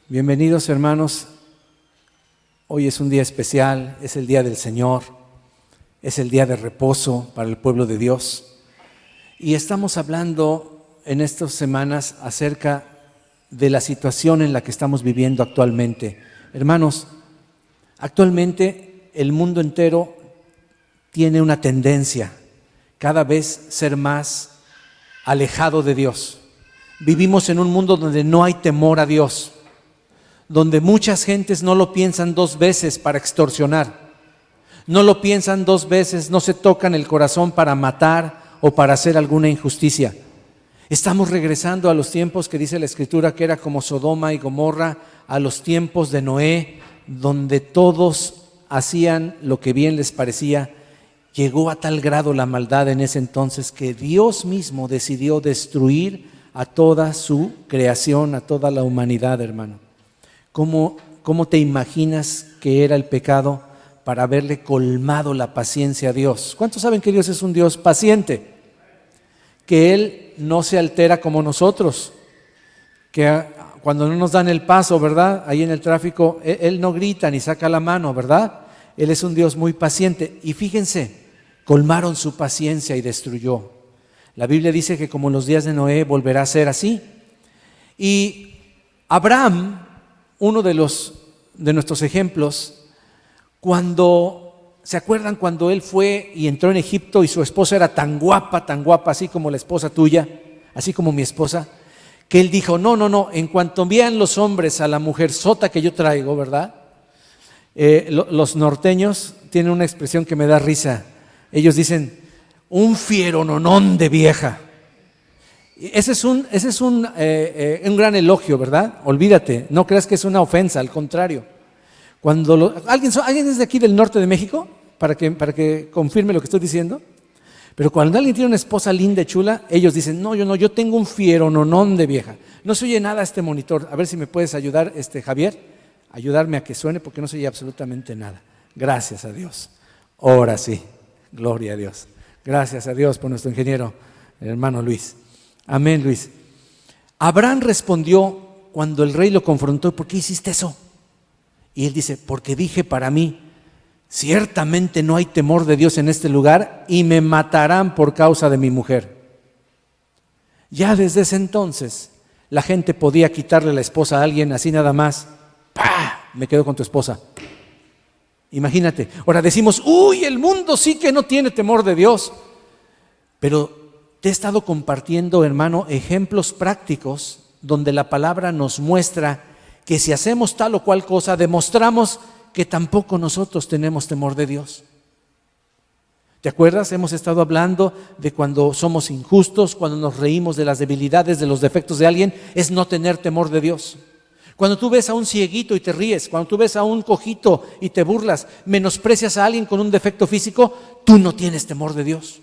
Bienvenidos, hermanos. Hoy es un día especial, es el día del Señor, es el día de reposo para el pueblo de Dios. Y estamos hablando en estas semanas acerca de la situación en la que estamos viviendo actualmente. Hermanos, actualmente el mundo entero tiene una tendencia cada vez ser más alejado de Dios. Vivimos en un mundo donde no hay temor a Dios, donde muchas gentes no lo piensan dos veces para extorsionar, no lo piensan dos veces, no se tocan el corazón para matar o para hacer alguna injusticia. Estamos regresando a los tiempos que dice la Escritura que era como Sodoma y Gomorra, a los tiempos de Noé, donde todos hacían lo que bien les parecía. Llegó a tal grado la maldad en ese entonces que Dios mismo decidió destruir a toda su creación, a toda la humanidad, hermano. ¿Cómo te imaginas que era el pecado para haberle colmado la paciencia a Dios? ¿Cuántos saben que Dios es un Dios paciente? Que Él no se altera como nosotros, que cuando no nos dan el paso, ¿verdad? Ahí en el tráfico, Él no grita ni saca la mano, ¿verdad? Él es un Dios muy paciente. Y fíjense, colmaron su paciencia y destruyó. La Biblia dice que como en los días de Noé volverá a ser así. Y Abraham, uno de nuestros ejemplos, ¿se acuerdan cuando él fue y entró en Egipto y su esposa era tan guapa, así como la esposa tuya, así como mi esposa, que él dijo, no, en cuanto vean los hombres a la mujer sota que yo traigo, ¿verdad? Los norteños tienen una expresión que me da risa. Ellos dicen, un fierononón de vieja. Ese es un gran elogio, ¿verdad? Olvídate, no creas que es una ofensa, al contrario. Cuando ¿Alguien es de aquí del norte de México? Para que confirme lo que estoy diciendo. Pero cuando alguien tiene una esposa linda y chula, ellos dicen, yo tengo un fierononón de vieja. No se oye nada este monitor. A ver si me puedes ayudar, Javier, ayudarme a que suene porque no se oye absolutamente nada. Gracias a Dios. Ahora sí, gloria a Dios. Gracias a Dios por nuestro ingeniero, el hermano Luis. Amén, Luis. Abraham respondió cuando el rey lo confrontó, ¿por qué hiciste eso? Y él dice, porque dije para mí, ciertamente no hay temor de Dios en este lugar y me matarán por causa de mi mujer. Ya desde ese entonces la gente podía quitarle la esposa a alguien así nada más. ¡Pah! Me quedo con tu esposa. Imagínate, ahora decimos, el mundo sí que no tiene temor de Dios. Pero te he estado compartiendo, hermano, ejemplos prácticos donde la palabra nos muestra que si hacemos tal o cual cosa, demostramos que tampoco nosotros tenemos temor de Dios. ¿Te acuerdas? Hemos estado hablando de cuando somos injustos, cuando nos reímos de las debilidades, de los defectos de alguien, es no tener temor de Dios. Cuando tú ves a un cieguito y te ríes, cuando tú ves a un cojito y te burlas, menosprecias a alguien con un defecto físico, tú no tienes temor de Dios.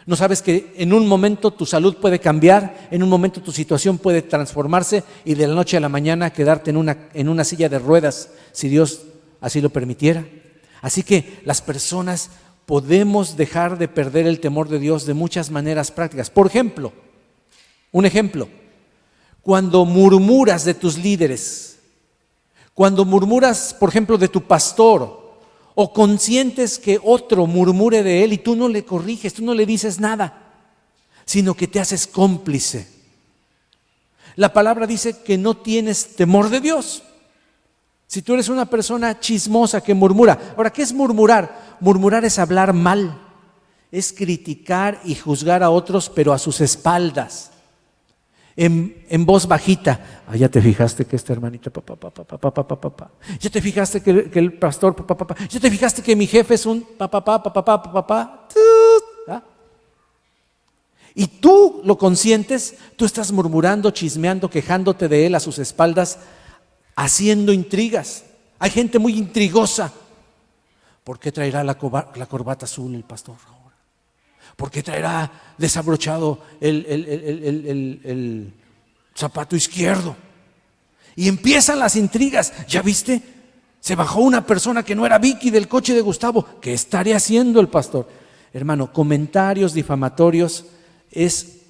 ¿No sabes que en un momento tu salud puede cambiar, en un momento tu situación puede transformarse y de la noche a la mañana quedarte en una silla de ruedas, si Dios así lo permitiera? Así que las personas podemos dejar de perder el temor de Dios de muchas maneras prácticas. Por ejemplo, cuando murmuras de tus líderes, cuando murmuras, por ejemplo, de tu pastor, o consientes que otro murmure de él y tú no le corriges, tú no le dices nada, sino que te haces cómplice. La palabra dice que no tienes temor de Dios. Si tú eres una persona chismosa que murmura. Ahora, ¿qué es murmurar? Murmurar es hablar mal, es criticar y juzgar a otros, pero a sus espaldas. En voz bajita. Ya te fijaste que esta hermanita, ya te fijaste que el pastor, ya te fijaste que mi jefe es un y tú lo consientes, tú estás murmurando, chismeando, quejándote de él a sus espaldas, haciendo intrigas. Hay gente muy intrigosa. ¿Por qué traerá la corbata azul el pastor ahora? ¿Por qué traerá desabrochado el zapato izquierdo? Y empiezan las intrigas. ¿Ya viste? Se bajó una persona que no era Vicky del coche de Gustavo. ¿Qué estaría haciendo el pastor? Hermano, comentarios difamatorios es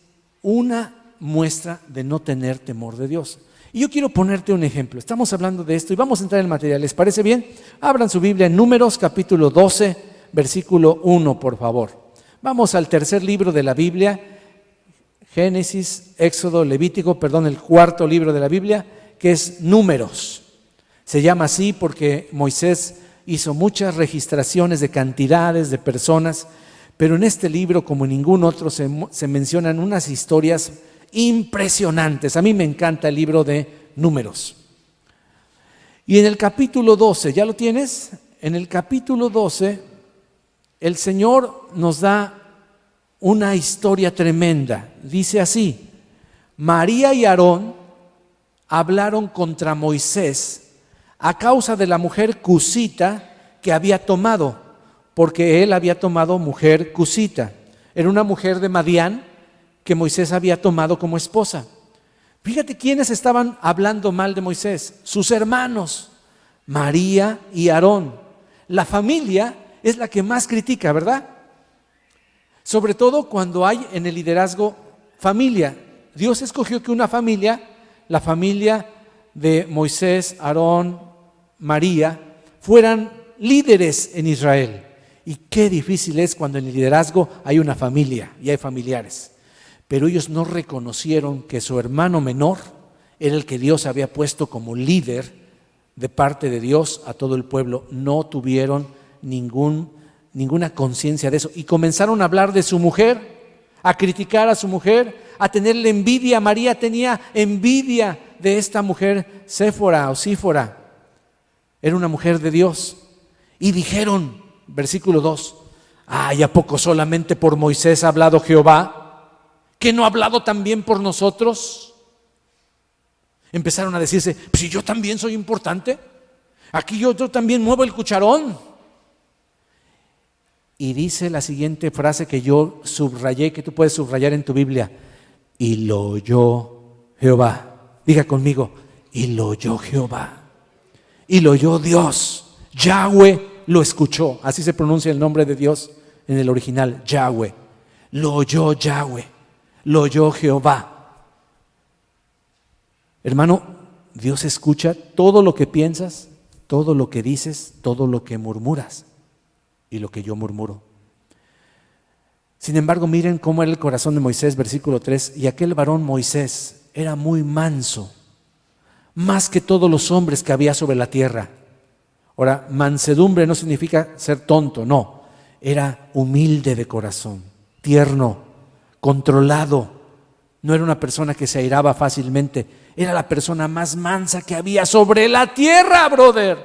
una muestra de no tener temor de Dios. Y yo quiero ponerte un ejemplo. Estamos hablando de esto y vamos a entrar en el material. ¿Les parece bien? Abran su Biblia en Números, capítulo 12, versículo 1, por favor. Vamos al tercer libro de la Biblia, Génesis, Éxodo, Levítico, el cuarto libro de la Biblia, que es Números. Se llama así porque Moisés hizo muchas registraciones de cantidades de personas, pero en este libro, como en ningún otro, se mencionan unas historias impresionantes. A mí me encanta el libro de Números. Y en el capítulo 12, ¿ya lo tienes? En el capítulo 12, el Señor nos da una historia tremenda. Dice así: María y Aarón hablaron contra Moisés a causa de la mujer cusita que había tomado, porque él había tomado mujer cusita. Era una mujer de Madián que Moisés había tomado como esposa. Fíjate quiénes estaban hablando mal de Moisés: sus hermanos, María y Aarón. La familia es la que más critica, ¿verdad? Sobre todo cuando hay en el liderazgo familia. Dios escogió que una familia, la familia de Moisés, Aarón, María, fueran líderes en Israel. Y qué difícil es cuando en el liderazgo hay una familia y hay familiares. Pero ellos no reconocieron que su hermano menor era el que Dios había puesto como líder de parte de Dios a todo el pueblo. No tuvieron ninguna conciencia de eso y comenzaron a hablar de su mujer, a criticar a su mujer, a tenerle envidia. María tenía envidia de esta mujer, Séfora o Sífora. Era una mujer de Dios. Y dijeron, versículo 2, ¿a poco solamente por Moisés ha hablado Jehová? ¿Que no ha hablado también por nosotros? Empezaron a decirse, si yo también soy importante, aquí yo también muevo el cucharón. Y dice la siguiente frase que yo subrayé, que tú puedes subrayar en tu Biblia: y lo oyó Jehová. Diga conmigo, y lo oyó Jehová. Y lo oyó Dios. Yahweh lo escuchó. Así se pronuncia el nombre de Dios en el original, Yahweh. Lo oyó Yahweh. Lo oyó Jehová. Hermano, Dios escucha todo lo que piensas, todo lo que dices, todo lo que murmuras y lo que yo murmuro. Sin embargo, miren cómo era el corazón de Moisés, versículo 3. Y aquel varón Moisés era muy manso, más que todos los hombres que había sobre la tierra. Ahora, mansedumbre no significa ser tonto, no. Era humilde de corazón, tierno, controlado. No era una persona que se airaba fácilmente. Era la persona más mansa que había sobre la tierra, brother.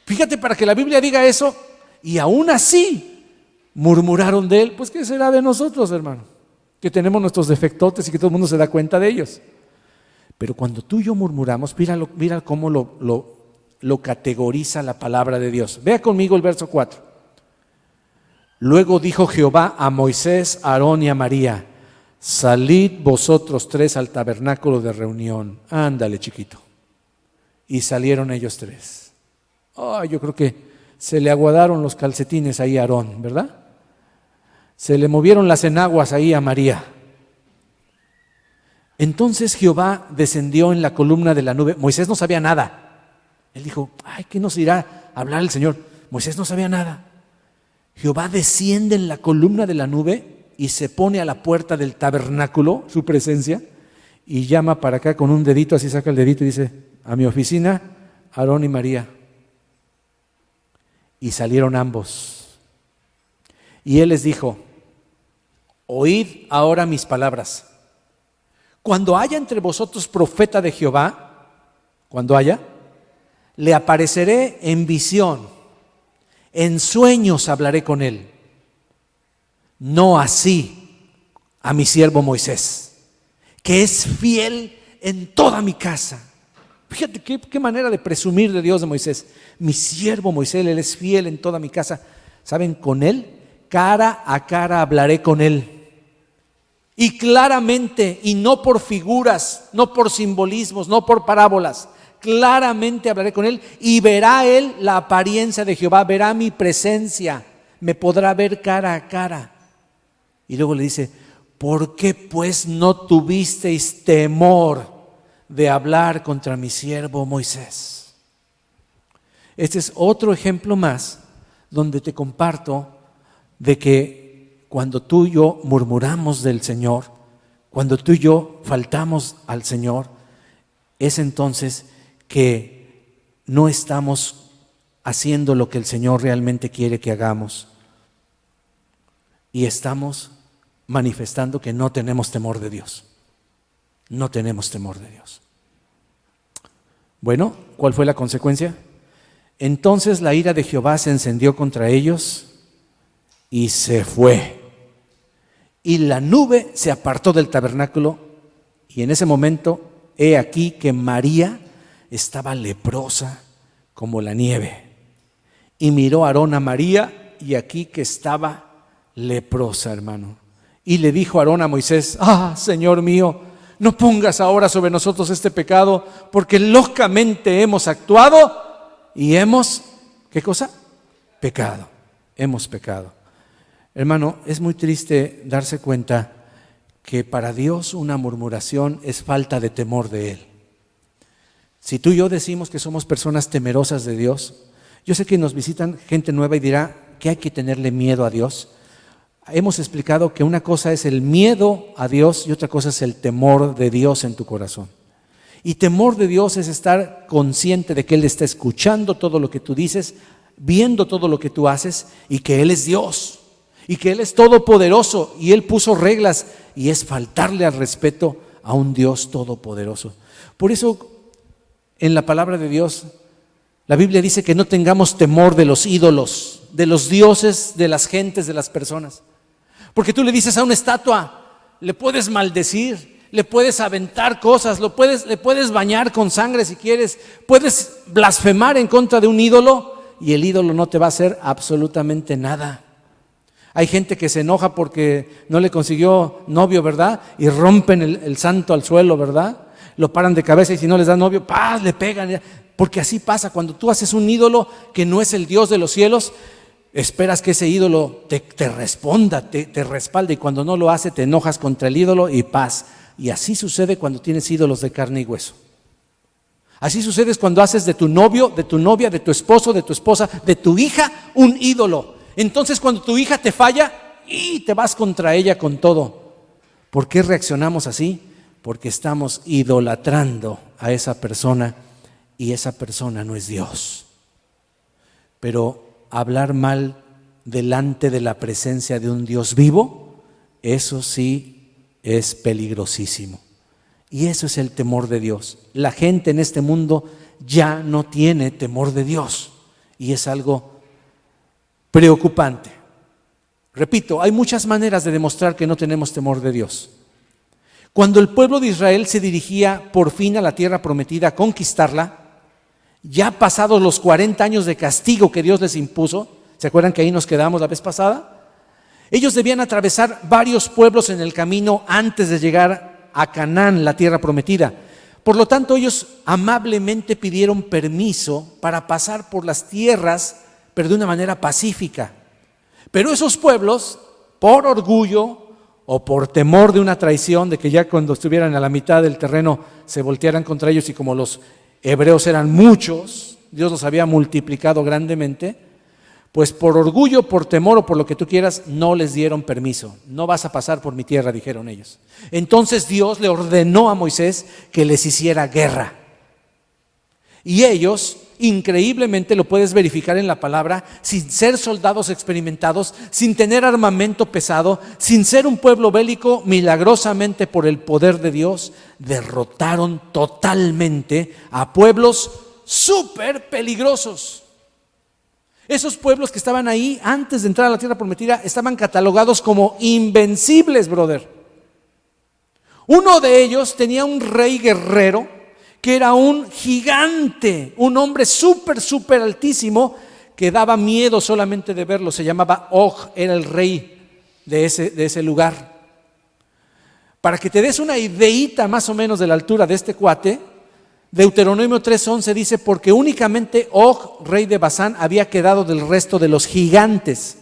Fíjate, para que la Biblia diga eso, y aún así murmuraron de él. Pues ¿qué será de nosotros, hermano? Que tenemos nuestros defectotes y que todo el mundo se da cuenta de ellos. Pero cuando tú y yo murmuramos, mira cómo lo categoriza la palabra de Dios. Vea conmigo el verso 4. Luego dijo Jehová a Moisés, a Aarón y a María: salid vosotros tres al tabernáculo de reunión. Ándale, chiquito. Y salieron ellos tres. Yo creo que se le aguadaron los calcetines ahí a Aarón, ¿verdad? Se le movieron las enaguas ahí a María. Entonces Jehová descendió en la columna de la nube. Moisés no sabía nada. Él dijo, ¿qué nos irá a hablar el Señor? Moisés no sabía nada. Jehová desciende en la columna de la nube y se pone a la puerta del tabernáculo, su presencia, y llama para acá con un dedito, así saca el dedito y dice: a mi oficina, Aarón y María. Y salieron ambos. Y él les dijo: oíd ahora mis palabras. Cuando haya entre vosotros profeta de Jehová, cuando haya, le apareceré en visión, en sueños hablaré con él. No así a mi siervo Moisés, que es fiel en toda mi casa. Fíjate qué manera de presumir de Dios de Moisés. Mi siervo Moisés, él es fiel en toda mi casa. ¿Saben? Con él, cara a cara hablaré con él. Y claramente, y no por figuras, no por simbolismos, no por parábolas. Claramente hablaré con él y verá él la apariencia de Jehová, verá mi presencia, me podrá ver cara a cara. Y luego le dice: ¿por qué pues no tuvisteis temor de hablar contra mi siervo Moisés. Este es otro ejemplo más donde te comparto de que cuando tú y yo murmuramos del Señor, cuando tú y yo faltamos al Señor, es entonces que no estamos haciendo lo que el Señor realmente quiere que hagamos y estamos manifestando que no tenemos temor de Dios. No tenemos temor de Dios. Bueno, ¿cuál fue la consecuencia? Entonces la ira de Jehová se encendió contra ellos y se fue. Y la nube se apartó del tabernáculo y en ese momento he aquí que María estaba leprosa como la nieve. Y miró Aarón a María y aquí que estaba leprosa, hermano. Y le dijo Aarón a Moisés: Señor mío, no pongas ahora sobre nosotros este pecado, porque locamente hemos actuado y hemos, ¿qué cosa? Pecado. Hemos pecado. Hermano, es muy triste darse cuenta que para Dios una murmuración es falta de temor de Él. Si tú y yo decimos que somos personas temerosas de Dios, yo sé que nos visitan gente nueva y dirá que hay que tenerle miedo a Dios. Hemos explicado que una cosa es el miedo a Dios y otra cosa es el temor de Dios en tu corazón. Y temor de Dios es estar consciente de que Él está escuchando todo lo que tú dices, viendo todo lo que tú haces y que Él es Dios y que Él es todopoderoso y Él puso reglas y es faltarle al respeto a un Dios todopoderoso. Por eso en la palabra de Dios la Biblia dice que no tengamos temor de los ídolos, de los dioses, de las gentes, de las personas. Porque tú le dices a una estatua, le puedes maldecir, le puedes aventar cosas, le puedes bañar con sangre si quieres, puedes blasfemar en contra de un ídolo y el ídolo no te va a hacer absolutamente nada. Hay gente que se enoja porque no le consiguió novio, ¿verdad? Y rompen el santo al suelo, ¿verdad? Lo paran de cabeza y si no les da novio, ¡paz!, le pegan. Porque así pasa, cuando tú haces un ídolo que no es el Dios de los cielos, esperas que ese ídolo te responda, te respalde, y cuando no lo hace te enojas contra el ídolo y paz. Y así sucede cuando tienes ídolos de carne y hueso. Así sucede cuando haces de tu novio, de tu novia, de tu esposo, de tu esposa, de tu hija un ídolo. Entonces cuando tu hija te falla y te vas contra ella con todo. ¿Por qué reaccionamos así? Porque estamos idolatrando a esa persona y esa persona no es Dios. Pero hablar mal delante de la presencia de un Dios vivo, eso sí es peligrosísimo. Y eso es el temor de Dios. La gente en este mundo ya no tiene temor de Dios y es algo preocupante. Repito, hay muchas maneras de demostrar que no tenemos temor de Dios. Cuando el pueblo de Israel se dirigía por fin a la tierra prometida a conquistarla, ya pasados los 40 años de castigo que Dios les impuso, ¿se acuerdan que ahí nos quedamos la vez pasada? Ellos debían atravesar varios pueblos en el camino antes de llegar a Canaán, la tierra prometida. Por lo tanto, ellos amablemente pidieron permiso para pasar por las tierras, pero de una manera pacífica. Pero esos pueblos, por orgullo o por temor de una traición, de que ya cuando estuvieran a la mitad del terreno se voltearan contra ellos, y como los hebreos eran muchos, Dios los había multiplicado grandemente, pues por orgullo, por temor o por lo que tú quieras, no les dieron permiso. No vas a pasar por mi tierra, dijeron ellos. Entonces Dios le ordenó a Moisés que les hiciera guerra. Y ellos, increíblemente, lo puedes verificar en la palabra, sin ser soldados experimentados, sin tener armamento pesado, sin ser un pueblo bélico, milagrosamente por el poder de Dios, derrotaron totalmente a pueblos súper peligrosos. Esos pueblos que estaban ahí antes de entrar a la tierra prometida estaban catalogados como invencibles, brother. Uno de ellos tenía un rey guerrero que era un gigante, un hombre súper altísimo, que daba miedo solamente de verlo. Se llamaba Og, era el rey de ese lugar. Para que te des una ideita más o menos de la altura de este cuate, Deuteronomio 3:11 dice: porque únicamente Og, rey de Basán, había quedado del resto de los gigantes.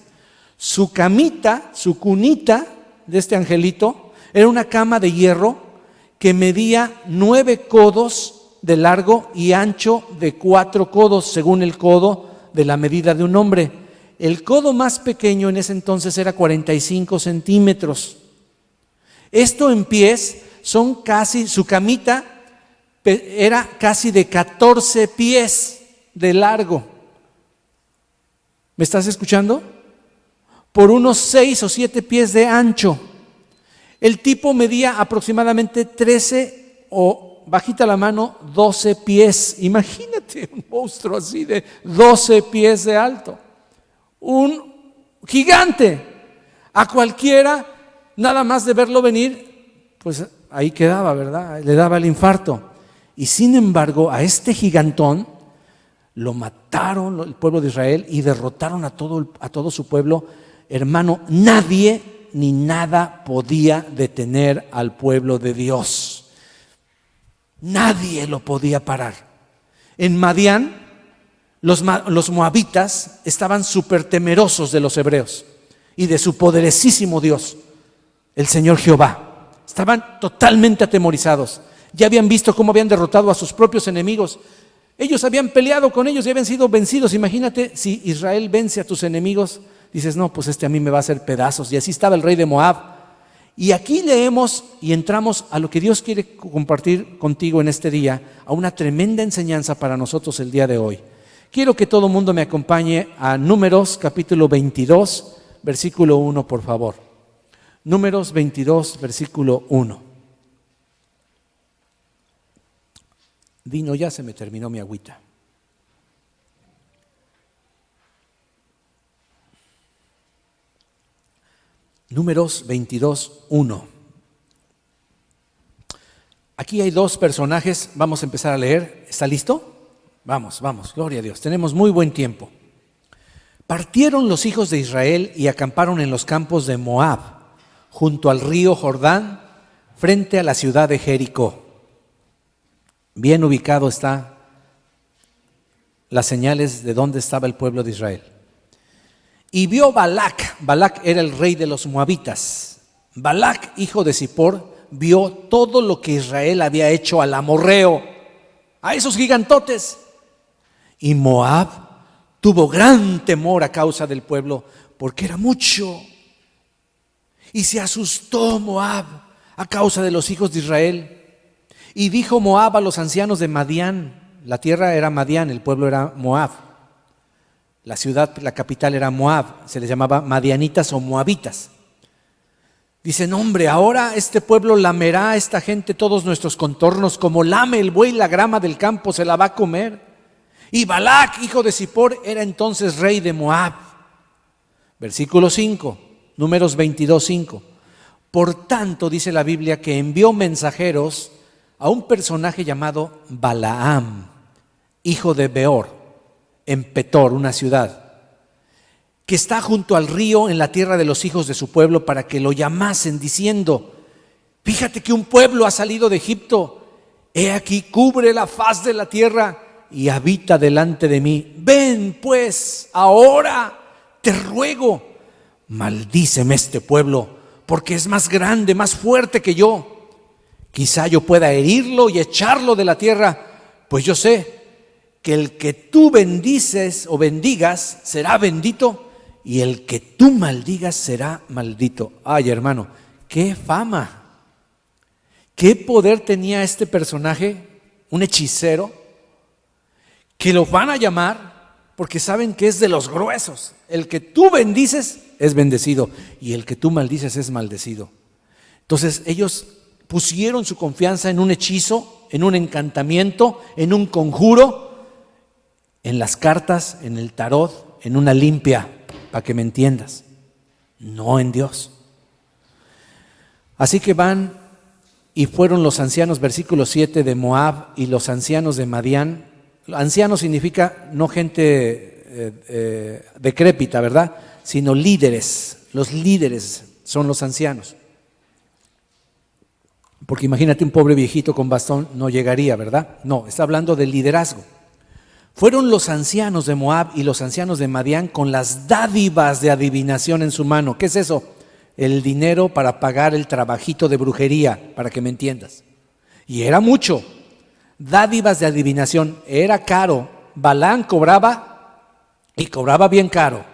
Su camita, su cunita de este angelito, era una cama de hierro que medía 9 codos de largo y ancho de 4 codos, según el codo de la medida de un hombre. El codo más pequeño en ese entonces era 45 centímetros. Esto en pies son casi, su camita era casi de 14 pies de largo. ¿Me estás escuchando? Por unos 6 o 7 pies de ancho. El tipo medía aproximadamente 13 o, bajita la mano, 12 pies. Imagínate un monstruo así de 12 pies de alto. Un gigante. A cualquiera, nada más de verlo venir, pues ahí quedaba, ¿verdad? Le daba el infarto. Y sin embargo, a este gigantón lo mataron el pueblo de Israel y derrotaron a todo su pueblo. Hermano, nadie ni nada podía detener al pueblo de Dios. Nadie lo podía parar. En Madián, los moabitas estaban súper temerosos de los hebreos y de su poderosísimo Dios, el Señor Jehová. Estaban totalmente atemorizados. Ya habían visto cómo habían derrotado a sus propios enemigos. Ellos habían peleado con ellos y habían sido vencidos. Imagínate si Israel vence a tus enemigos. Dices, no, pues a mí me va a hacer pedazos. Y así estaba el rey de Moab. Y aquí leemos y entramos a lo que Dios quiere compartir contigo en este día, a una tremenda enseñanza para nosotros el día de hoy. Quiero que todo el mundo me acompañe a Números capítulo 22, versículo 1, por favor. Números 22, versículo 1. Dino, ya se me terminó mi agüita. Números 22, 1. Aquí hay 2 personajes, vamos a empezar a leer. ¿Está listo? Vamos, gloria a Dios, tenemos muy buen tiempo. Partieron los hijos de Israel y acamparon en los campos de Moab, junto al río Jordán, frente a la ciudad de Jericó. Bien ubicado está las señales de dónde estaba el pueblo de Israel. Y vio Balac era el rey de los moabitas. Balac, hijo de Zippor, vio todo lo que Israel había hecho al amorreo, a esos gigantotes. Y Moab tuvo gran temor a causa del pueblo, porque era mucho. Y se asustó Moab a causa de los hijos de Israel. Y dijo Moab a los ancianos de Madián, la tierra era Madián, el pueblo era Moab. La ciudad, la capital era Moab, se les llamaba madianitas o moabitas. Dicen, hombre, ahora este pueblo lamerá a esta gente todos nuestros contornos, como lame el buey la grama del campo, se la va a comer. Y Balac, hijo de Zippor, era entonces rey de Moab. Versículo 5, Números 22, 5. Por tanto, dice la Biblia, que envió mensajeros a un personaje llamado Balaam, hijo de Beor, en Petor, una ciudad, que está junto al río en la tierra de los hijos de su pueblo, para que lo llamasen diciendo, fíjate que un pueblo ha salido de Egipto, he aquí cubre la faz de la tierra y habita delante de mí. Ven pues, ahora te ruego, maldíceme este pueblo, porque es más grande, más fuerte que yo. Quizá yo pueda herirlo y echarlo de la tierra, pues yo sé que el que tú bendices o bendigas será bendito, y el que tú maldigas será maldito. Ay, hermano, qué fama, qué poder tenía este personaje, un hechicero, que lo van a llamar porque saben que es de los gruesos. El que tú bendices es bendecido y el que tú maldices es maldecido. Entonces ellos pusieron su confianza en un hechizo, en un encantamiento, en un conjuro, en las cartas, en el tarot, en una limpia, para que me entiendas, no en Dios. Así que van y fueron los ancianos, versículo 7, de Moab y los ancianos de Madián. Anciano significa no gente decrépita, ¿verdad? Sino líderes. Los líderes son los ancianos. Porque imagínate un pobre viejito con bastón, no llegaría, ¿verdad? No, está hablando del liderazgo. Fueron los ancianos de Moab y los ancianos de Madián con las dádivas de adivinación en su mano. ¿Qué es eso? El dinero para pagar el trabajito de brujería, para que me entiendas. Y era mucho. Dádivas de adivinación, era caro. Balaam cobraba y cobraba bien caro.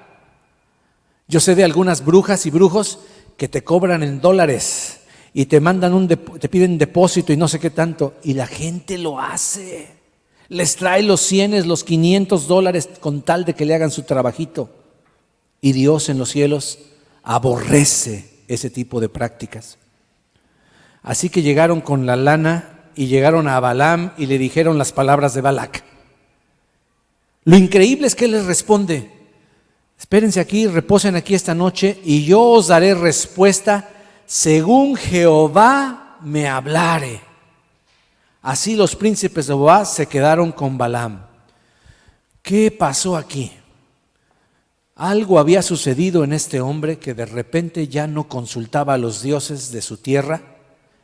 Yo sé de algunas brujas y brujos que te cobran en dólares y te mandan te piden depósito y no sé qué tanto, y la gente lo hace. Les trae los 100, los $500 con tal de que le hagan su trabajito. Y Dios en los cielos aborrece ese tipo de prácticas. Así que llegaron con la lana y llegaron a Balaam y le dijeron las palabras de Balac. Lo increíble es que él les responde: espérense aquí, reposen aquí esta noche y yo os daré respuesta según Jehová me hablare. Así los príncipes de Moab se quedaron con Balaam. ¿Qué pasó aquí? Algo había sucedido en este hombre que de repente ya no consultaba a los dioses de su tierra,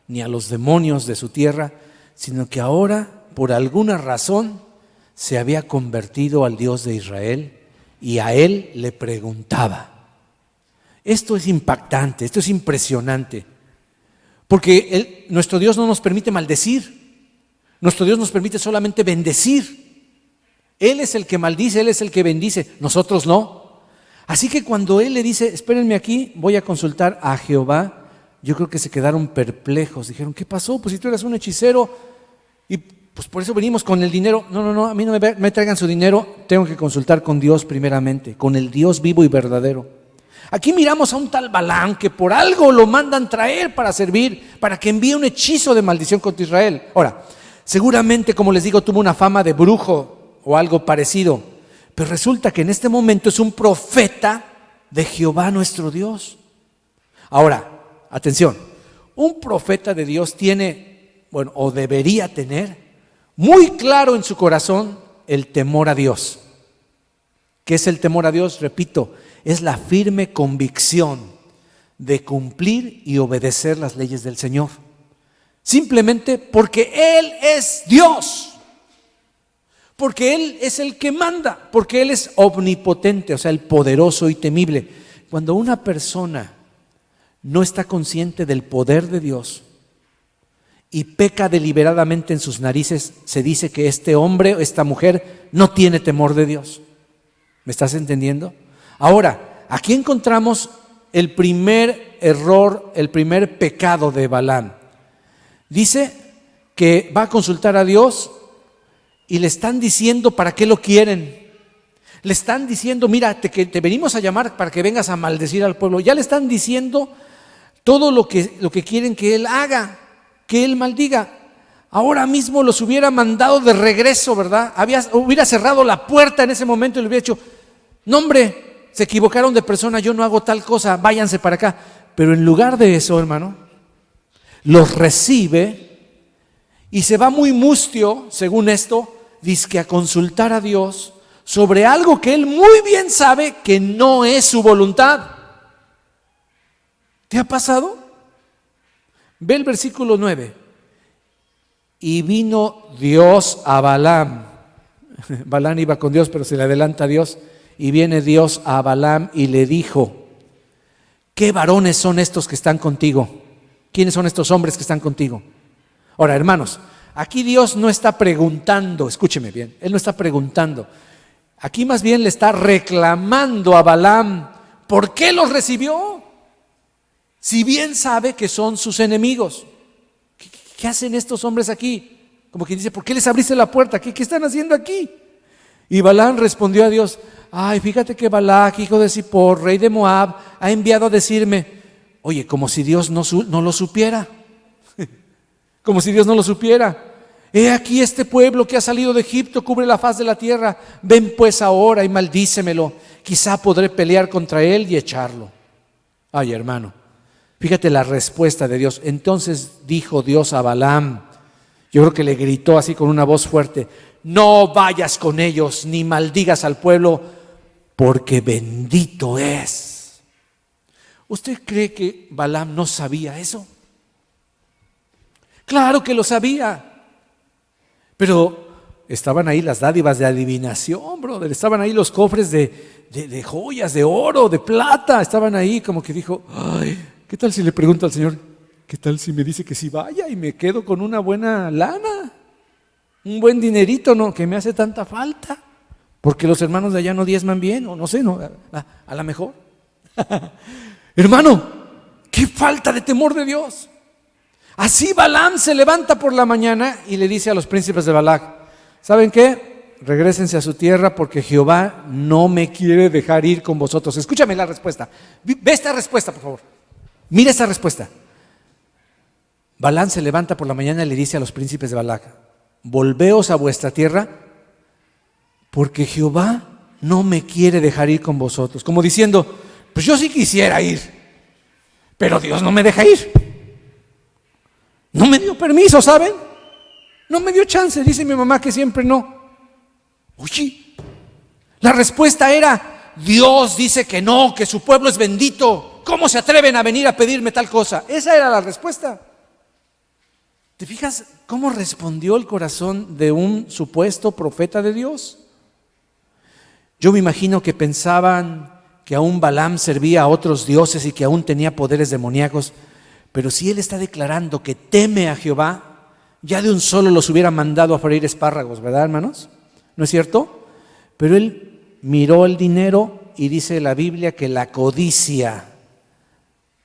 ni a los demonios de su tierra, sino que ahora, por alguna razón, se había convertido al Dios de Israel y a él le preguntaba. Esto es impactante, esto es impresionante, porque nuestro Dios no nos permite maldecir, nuestro Dios nos permite solamente bendecir. Él es el que maldice, Él es el que bendice, nosotros no. Así que cuando Él le dice, espérenme aquí, voy a consultar a Jehová, yo creo que se quedaron perplejos. Dijeron, ¿qué pasó? Pues si tú eras un hechicero y pues por eso venimos con el dinero. No, a mí no me traigan su dinero, tengo que consultar con Dios primeramente, con el Dios vivo y verdadero. Aquí miramos a un tal Balaam que por algo lo mandan traer para servir, para que envíe un hechizo de maldición contra Israel. Ahora, seguramente, como les digo, tuvo una fama de brujo o algo parecido, pero resulta que en este momento es un profeta de Jehová nuestro Dios. Ahora, atención, un profeta de Dios tiene, o debería tener, muy claro en su corazón el temor a Dios. ¿Qué es el temor a Dios? Repito, es la firme convicción de cumplir y obedecer las leyes del Señor. Simplemente porque Él es Dios, porque Él es el que manda, porque Él es omnipotente, o sea, el poderoso y temible. Cuando una persona no está consciente del poder de Dios y peca deliberadamente en sus narices, se dice que este hombre o esta mujer no tiene temor de Dios. ¿Me estás entendiendo? Ahora, aquí encontramos el primer error, el primer pecado de Balaam. Dice que va a consultar a Dios y le están diciendo para qué lo quieren. Le están diciendo, mira, te venimos a llamar para que vengas a maldecir al pueblo. Ya le están diciendo todo lo que quieren que él haga, que él maldiga. Ahora mismo los hubiera mandado de regreso, ¿verdad? Hubiera cerrado la puerta en ese momento y le hubiera dicho, no hombre, se equivocaron de persona, yo no hago tal cosa, váyanse para acá. Pero en lugar de eso, hermano, los recibe y se va muy mustio, según esto, dizque a consultar a Dios sobre algo que él muy bien sabe que no es su voluntad. ¿Te ha pasado? Ve el versículo 9. Y vino Dios a Balaam. Balaam iba con Dios, pero se le adelanta a Dios. Y viene Dios a Balaam y le dijo, ¿qué varones son estos que están contigo? ¿Quiénes son estos hombres que están contigo? Ahora, hermanos, aquí Dios no está preguntando, escúcheme bien, Él no está preguntando. Aquí más bien le está reclamando a Balaam, ¿por qué los recibió? Si bien sabe que son sus enemigos. ¿Qué hacen estos hombres aquí? Como quien dice, ¿por qué les abriste la puerta? ¿Qué están haciendo aquí? Y Balaam respondió a Dios, ay, fíjate que Balac, hijo de Zippor, rey de Moab, ha enviado a decirme, oye, como si Dios no lo supiera. Como si Dios no lo supiera. He aquí este pueblo que ha salido de Egipto cubre la faz de la tierra. Ven pues ahora y maldícemelo. Quizá podré pelear contra él y echarlo. Ay, hermano, fíjate la respuesta de Dios. Entonces dijo Dios a Balaam, yo creo que le gritó así con una voz fuerte, no vayas con ellos ni maldigas al pueblo, porque bendito es. ¿Usted cree que Balaam no sabía eso? Claro que lo sabía. Pero estaban ahí las dádivas de adivinación, brother. Estaban ahí los cofres de joyas, de oro, de plata. Estaban ahí como que dijo, ay, ¿qué tal si le pregunto al Señor, ¿qué tal si me dice que sí vaya y me quedo con una buena lana? Un buen dinerito, ¿no? Que me hace tanta falta. Porque los hermanos de allá no diezman bien, o no sé, no, a lo mejor. Hermano, qué falta de temor de Dios. Así Balaam se levanta por la mañana y le dice a los príncipes de Balac: ¿saben qué? Regrésense a su tierra porque Jehová no me quiere dejar ir con vosotros. Escúchame la respuesta. Ve esta respuesta, por favor. Mira esta respuesta. Balaam se levanta por la mañana y le dice a los príncipes de Balac: volveos a vuestra tierra porque Jehová no me quiere dejar ir con vosotros. Como diciendo, pues yo sí quisiera ir, pero Dios no me deja ir. No me dio permiso, ¿saben? No me dio chance, dice mi mamá que siempre no. Oye, la respuesta era: Dios dice que no, que su pueblo es bendito. ¿Cómo se atreven a venir a pedirme tal cosa? Esa era la respuesta. ¿Te fijas cómo respondió el corazón de un supuesto profeta de Dios? Yo me imagino que pensaban que aún Balaam servía a otros dioses y que aún tenía poderes demoníacos. Pero si él está declarando que teme a Jehová, ya de un solo los hubiera mandado a freír espárragos, ¿verdad, hermanos? ¿No es cierto? Pero él miró el dinero y dice la Biblia que la codicia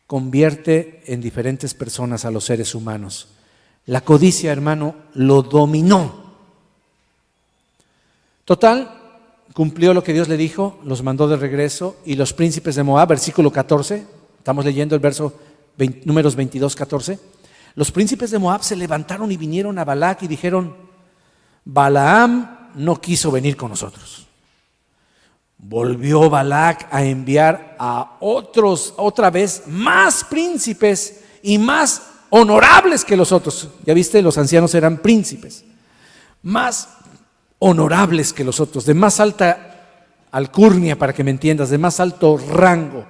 convierte en diferentes personas a los seres humanos. La codicia, hermano, lo dominó. Total, cumplió lo que Dios le dijo, los mandó de regreso, y los príncipes de Moab, versículo 14, estamos leyendo el verso Números 22, 14. Los príncipes de Moab se levantaron y vinieron a Balac y dijeron: Balaam no quiso venir con nosotros. Volvió Balac a enviar a otros, otra vez, más príncipes y más honorables que los otros. Ya viste, los ancianos eran príncipes, más honorables que los otros, de más alta alcurnia, para que me entiendas, de más alto rango.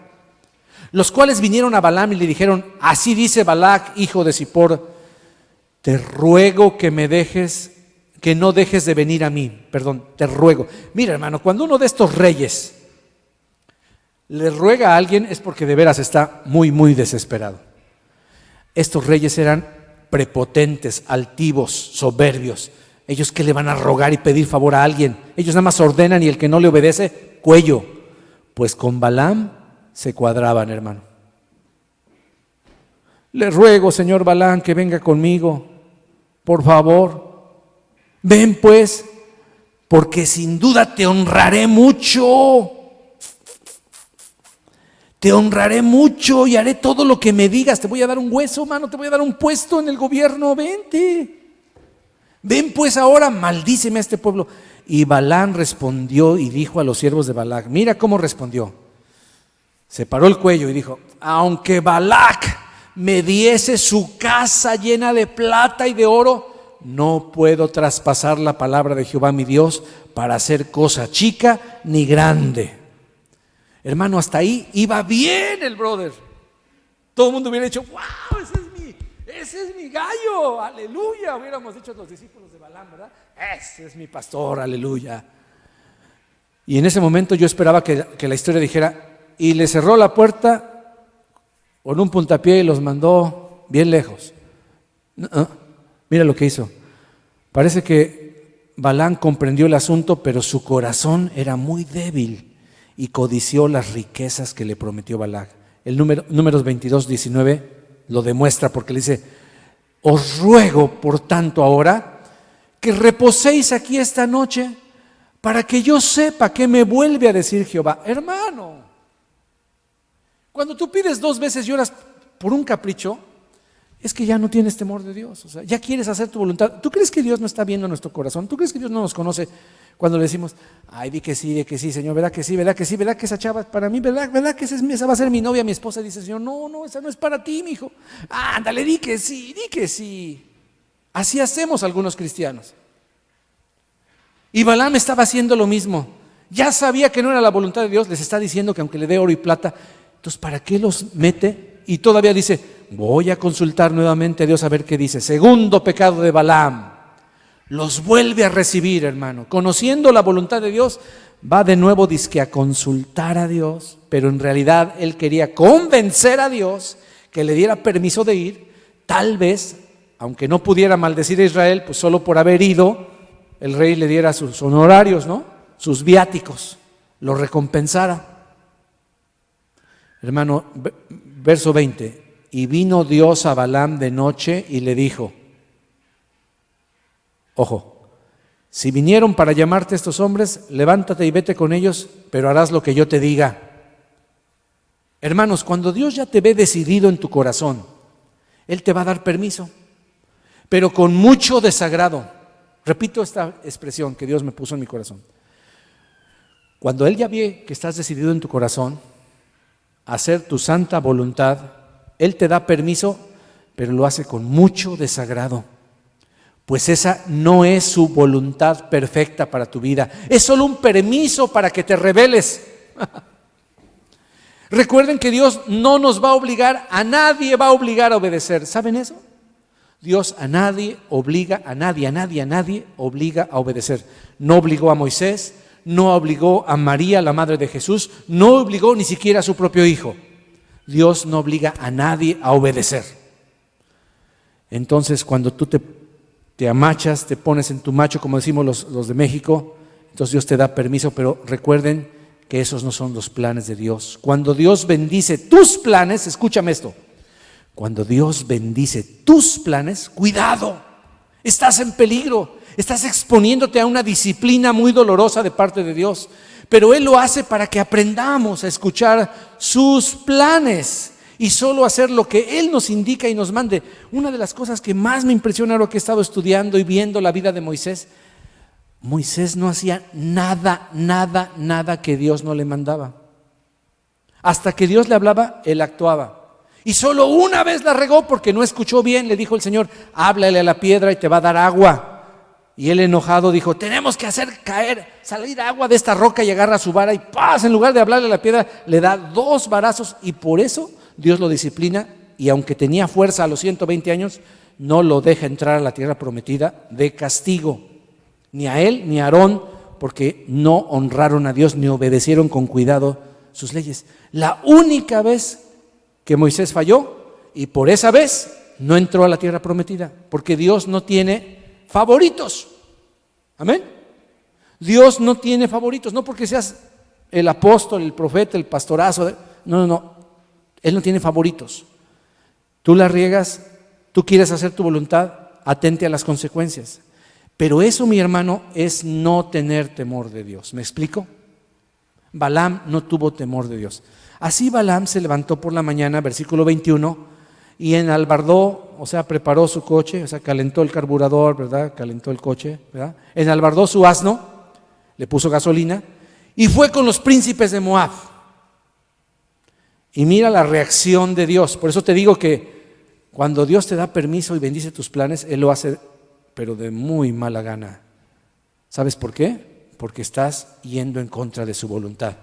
Los cuales vinieron a Balaam y le dijeron: así dice Balac, hijo de Zippor, te ruego que me dejes, que no dejes de venir a mí. Perdón, te ruego. Mira, hermano, cuando uno de estos reyes le ruega a alguien es porque de veras está muy, muy desesperado. Estos reyes eran prepotentes, altivos, soberbios. Ellos que le van a rogar y pedir favor a alguien. Ellos nada más ordenan y el que no le obedece, cuello. Pues con Balaam se cuadraban, hermano. Le ruego, señor Balaam, que venga conmigo, por favor. Ven pues, porque sin duda te honraré mucho. Te honraré mucho y haré todo lo que me digas. Te voy a dar un hueso, hermano, te voy a dar un puesto en el gobierno. Vente. Ven pues ahora, maldíceme a este pueblo. Y Balaam respondió y dijo a los siervos de Balac: mira cómo respondió. Se paró el cuello y dijo: aunque Balac me diese su casa llena de plata y de oro, no puedo traspasar la palabra de Jehová mi Dios para hacer cosa chica ni grande. Hermano, hasta ahí iba bien el brother. Todo el mundo hubiera dicho: wow, ese es mi gallo, aleluya. Hubiéramos dicho los discípulos de Balaam, ¿verdad? Ese es mi pastor, aleluya. Y en ese momento yo esperaba que la historia dijera: y le cerró la puerta con un puntapié y los mandó bien lejos. Mira lo que hizo. Parece que Balaam comprendió el asunto, pero su corazón era muy débil y codició las riquezas que le prometió Balac. El Números 22, 19 lo demuestra, porque le dice: os ruego por tanto ahora que reposéis aquí esta noche para que yo sepa qué me vuelve a decir Jehová. Hermano, cuando tú pides 2 veces y oras por un capricho, es que ya no tienes temor de Dios. O sea, ya quieres hacer tu voluntad. ¿Tú crees que Dios no está viendo nuestro corazón? ¿Tú crees que Dios no nos conoce cuando le decimos: ay, di que sí, Señor, ¿verdad que sí, verdad que sí, verdad que esa chava es para mí, verdad que esa va a ser mi novia, mi esposa? Dice el Señor: no, esa no es para ti, mijo. Ándale, di que sí. Así hacemos algunos cristianos. Y Balaam estaba haciendo lo mismo. Ya sabía que no era la voluntad de Dios. Les está diciendo que aunque le dé oro y plata, entonces ¿para qué los mete? Y todavía dice: voy a consultar nuevamente a Dios a ver qué dice. Segundo pecado de Balaam. Los vuelve a recibir, hermano. Conociendo la voluntad de Dios, va de nuevo dizque a consultar a Dios, pero en realidad él quería convencer a Dios que le diera permiso de ir, tal vez, aunque no pudiera maldecir a Israel, pues solo por haber ido, el rey le diera sus honorarios, ¿no? Sus viáticos, lo recompensara. Hermano, verso 20. Y vino Dios a Balaam de noche y le dijo, ojo, si vinieron para llamarte estos hombres, levántate y vete con ellos, pero harás lo que yo te diga. Hermanos, cuando Dios ya te ve decidido en tu corazón, Él te va a dar permiso, pero con mucho desagrado. Repito esta expresión que Dios me puso en mi corazón. Cuando Él ya ve que estás decidido en tu corazón a hacer tu santa voluntad, Él te da permiso, pero lo hace con mucho desagrado. Pues esa no es su voluntad perfecta para tu vida. Es solo un permiso para que te rebeles. Recuerden que Dios no nos va a obligar, a nadie va a obligar a obedecer. ¿Saben eso? Dios a nadie obliga, a nadie obliga a obedecer. No obligó a Moisés, no obligó a María, la madre de Jesús, no obligó ni siquiera a su propio hijo. Dios no obliga a nadie a obedecer. Entonces, cuando tú te amachas, te pones en tu macho, como decimos los de México, entonces Dios te da permiso, pero recuerden que esos no son los planes de Dios. Cuando Dios bendice tus planes, escúchame esto, cuando Dios bendice tus planes, cuidado, estás en peligro, estás exponiéndote a una disciplina muy dolorosa de parte de Dios, pero Él lo hace para que aprendamos a escuchar sus planes y solo hacer lo que Él nos indica y nos mande. Una de las cosas que más me impresiona ahora que he estado estudiando y viendo la vida de Moisés, Moisés no hacía nada que Dios no le mandaba. Hasta que Dios le hablaba, él actuaba. Y solo una vez la regó porque no escuchó bien. Le dijo el Señor, háblale a la piedra y te va a dar agua. Y él enojado dijo, tenemos que hacer salir agua de esta roca, y agarra su vara y ¡paz! En lugar de hablarle a la piedra, le da 2 varazos y por eso Dios lo disciplina. Y aunque tenía fuerza a los 120 años, no lo deja entrar a la tierra prometida de castigo. Ni a él ni a Aarón, porque no honraron a Dios ni obedecieron con cuidado sus leyes. La única vez que Moisés falló, y por esa vez no entró a la tierra prometida, porque Dios no tiene favoritos. Amén. Dios no tiene favoritos, no porque seas el apóstol, el profeta, el pastorazo. No. Él no tiene favoritos. Tú la riegas, tú quieres hacer tu voluntad, atente a las consecuencias. Pero eso, mi hermano, es no tener temor de Dios. ¿Me explico? Balaam no tuvo temor de Dios. Así Balaam se levantó por la mañana, versículo 21, y enalbardó, o sea, preparó su coche, o sea, calentó el carburador, ¿verdad? Calentó el coche, ¿verdad? Enalbardó su asno, le puso gasolina, y fue con los príncipes de Moab. Y mira la reacción de Dios. Por eso te digo que cuando Dios te da permiso y bendice tus planes, Él lo hace pero de muy mala gana. ¿Sabes por qué? Porque estás yendo en contra de su voluntad.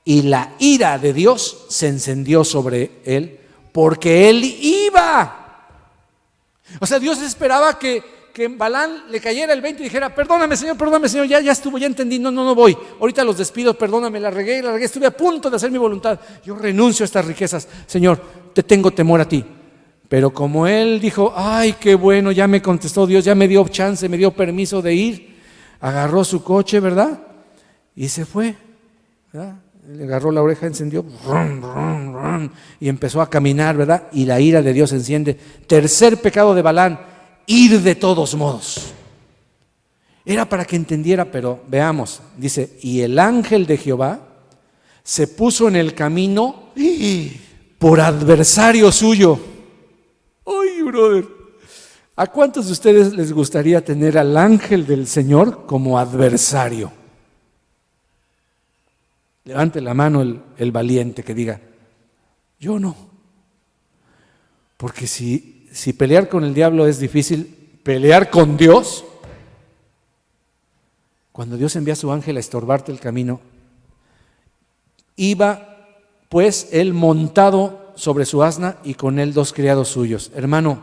Y la ira de Dios se encendió sobre él porque él iba. O sea, Dios esperaba que Balaam le cayera el 20 y dijera, perdóname Señor, ya estuvo, ya entendí, no voy. Ahorita los despido, perdóname, la regué, estuve a punto de hacer mi voluntad. Yo renuncio a estas riquezas. Señor, te tengo temor a ti. Pero como él dijo, ay, qué bueno, ya me contestó Dios, ya me dio chance, me dio permiso de ir, agarró su coche, ¿verdad? Y se fue, ¿verdad? Le agarró la oreja, encendió, y empezó a caminar, ¿verdad? Y la ira de Dios se enciende. Tercer pecado de Balaam, ir de todos modos. Era para que entendiera, pero veamos, dice, y el ángel de Jehová se puso en el camino por adversario suyo. ¡Ay, brother! ¿A cuántos de ustedes les gustaría tener al ángel del Señor como adversario? Levante la mano el valiente que diga, yo no. Porque si pelear con el diablo es difícil, pelear con Dios, cuando Dios envía a su ángel a estorbarte el camino, iba pues él montado sobre su asna y con él 2 criados suyos. Hermano,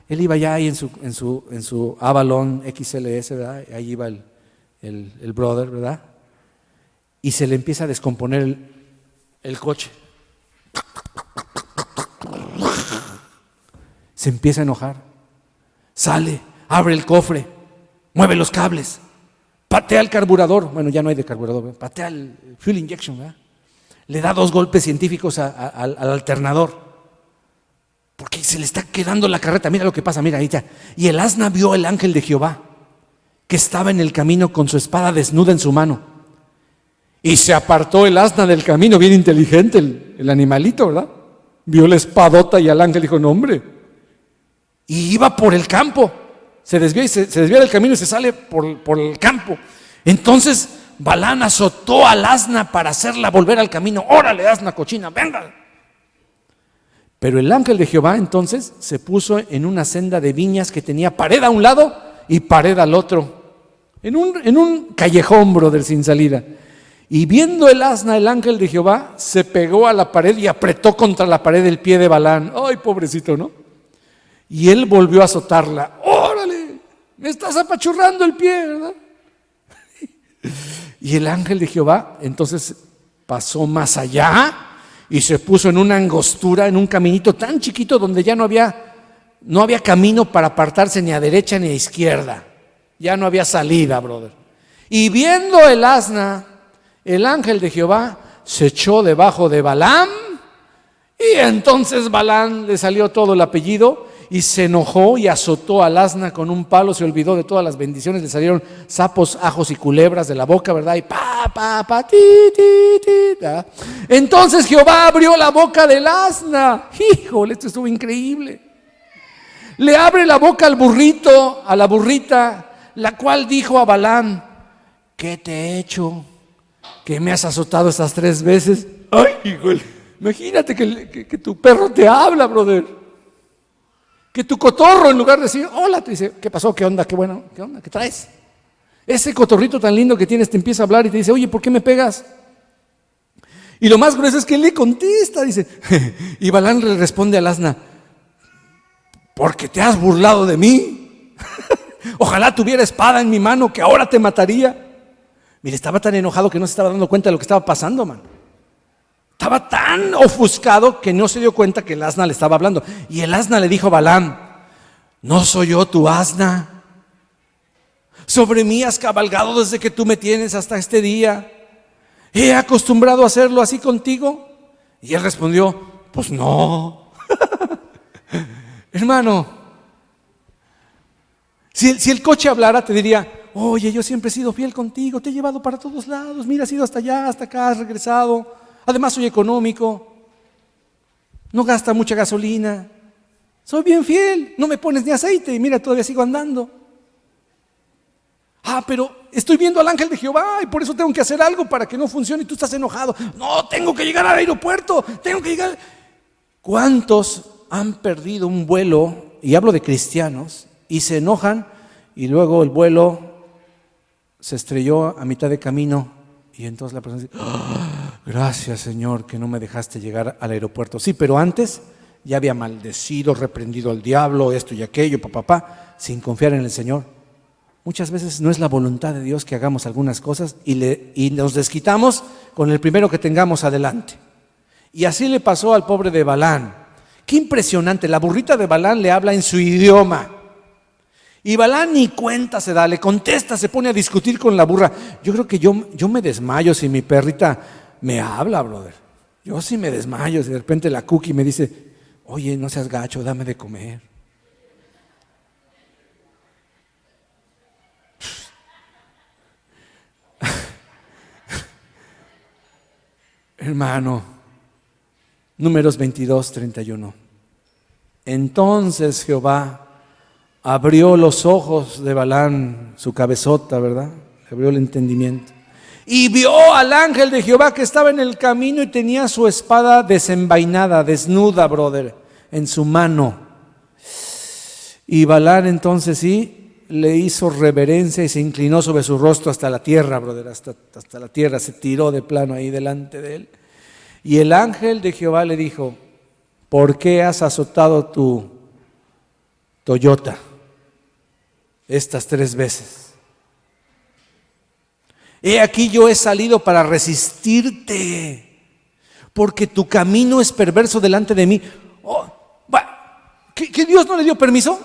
él iba ya ahí en su Avalon XLS, ¿verdad? Ahí iba el brother, ¿verdad? Y se le empieza a descomponer el coche. se empieza a enojar. Sale, abre el cofre, mueve los cables, patea el carburador. Bueno, ya no hay de carburador, patea el fuel injection, ¿verdad? Le da 2 golpes científicos al alternador, porque se le está quedando la carreta. Mira lo que pasa, mira ahí ya. Y el asna vio al ángel de Jehová, que estaba en el camino con su espada desnuda en su mano. Y se apartó el asna del camino, bien inteligente el animalito, ¿verdad? Vio la espadota y al ángel dijo, no hombre. Y iba por el campo, se desvía del camino y se sale por el campo. Entonces Balán azotó al asna para hacerla volver al camino. ¡Órale, asna cochina, venga! Pero el ángel de Jehová entonces se puso en una senda de viñas que tenía pared a un lado y pared al otro, en un callejón, brother, sin salida. Y viendo el asna, el ángel de Jehová se pegó a la pared y apretó contra la pared el pie de Balán. ¡Ay, pobrecito!, ¿no? Y él volvió a azotarla. ¡Órale! Me estás apachurrando el pie, ¿verdad? Y el ángel de Jehová entonces pasó más allá y se puso en una angostura, en un caminito tan chiquito donde ya no había camino para apartarse ni a derecha ni a izquierda. Ya no había salida, brother. Y viendo el asna, el ángel de Jehová se echó debajo de Balaam, y entonces Balaam le salió todo el apellido y se enojó y azotó al asna con un palo. Se olvidó de todas las bendiciones, le salieron sapos, ajos y culebras de la boca, ¿verdad? Y ti, ti, ti, ¿verdad? Entonces Jehová abrió la boca del asna. Híjole, esto estuvo increíble. Le abre la boca al burrito, a la burrita, la cual dijo a Balaam: ¿qué te he hecho? ¿Que me has azotado estas 3 veces? Ay, híjole, imagínate que tu perro te habla, brother. Que tu cotorro, en lugar de decir hola, te dice: ¿qué pasó? ¿Qué onda? ¿Qué bueno? ¿Qué onda? ¿Qué traes? Ese cotorrito tan lindo que tienes te empieza a hablar y te dice: oye, ¿por qué me pegas? Y lo más grueso es que él le contesta, dice. Y Balaam le responde al asna: porque te has burlado de mí. Ojalá tuviera espada en mi mano, que ahora te mataría. Mire, estaba tan enojado que no se estaba dando cuenta de lo que estaba pasando, man. Estaba tan ofuscado que no se dio cuenta que el asna le estaba hablando. Y el asna le dijo a Balaam: ¿no soy yo tu asna? Sobre mí has cabalgado desde que tú me tienes hasta este día. ¿He acostumbrado a hacerlo así contigo? Y él respondió: pues no. Hermano, si el coche hablara, te diría: oye, yo siempre he sido fiel contigo, te he llevado para todos lados, mira, has ido hasta allá, hasta acá, has regresado. Además soy económico, no gasta mucha gasolina, soy bien fiel, no me pones ni aceite y mira, todavía sigo andando. Pero estoy viendo al ángel de Jehová y por eso tengo que hacer algo para que no funcione y tú estás enojado. No, tengo que llegar al aeropuerto, tengo que llegar. ¿Cuántos han perdido un vuelo, y hablo de cristianos, y se enojan y luego el vuelo se estrelló a mitad de camino? Y entonces la persona dice: gracias, Señor, que no me dejaste llegar al aeropuerto. Sí, pero antes ya había maldecido, reprendido al diablo, esto y aquello, sin confiar en el Señor. Muchas veces no es la voluntad de Dios que hagamos algunas cosas y nos desquitamos con el primero que tengamos adelante. Y así le pasó al pobre de Balaam. Qué impresionante, la burrita de Balaam le habla en su idioma. Y Balaam ni cuenta se da, le contesta, se pone a discutir con la burra. Yo creo que yo me desmayo si mi perrita me habla, brother. Yo sí me desmayo si de repente la Cookie me dice: oye, no seas gacho, dame de comer. Hermano, Números 22:31. Entonces Jehová abrió los ojos de Balaam, su cabezota, ¿verdad? Abrió el entendimiento. Y vio al ángel de Jehová que estaba en el camino y tenía su espada desenvainada, desnuda, brother, en su mano. Y Balaam entonces sí le hizo reverencia y se inclinó sobre su rostro hasta la tierra, brother, hasta la tierra, se tiró de plano ahí delante de él. Y el ángel de Jehová le dijo: ¿por qué has azotado tu Toyota estas 3 veces? He aquí yo he salido para resistirte, porque tu camino es perverso delante de mí. ¿Que Dios no le dio permiso?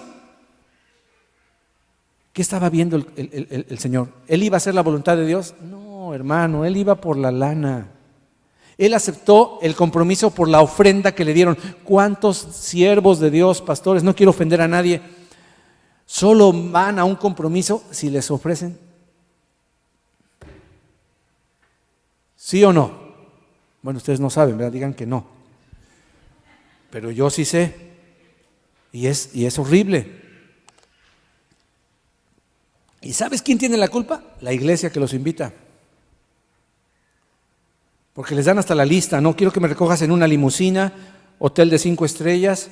¿Qué estaba viendo el Señor? ¿Él iba a hacer la voluntad de Dios? No, hermano, él iba por la lana. Él aceptó el compromiso por la ofrenda que le dieron. ¿Cuántos siervos de Dios, pastores, no quiero ofender a nadie, solo van a un compromiso si les ofrecen? ¿Sí o no? Bueno, ustedes no saben, ¿verdad? Digan que no. Pero yo sí sé. Y es horrible. ¿Y sabes quién tiene la culpa? La iglesia que los invita. Porque les dan hasta la lista, no quiero que me recojas en una limusina, hotel de 5 estrellas,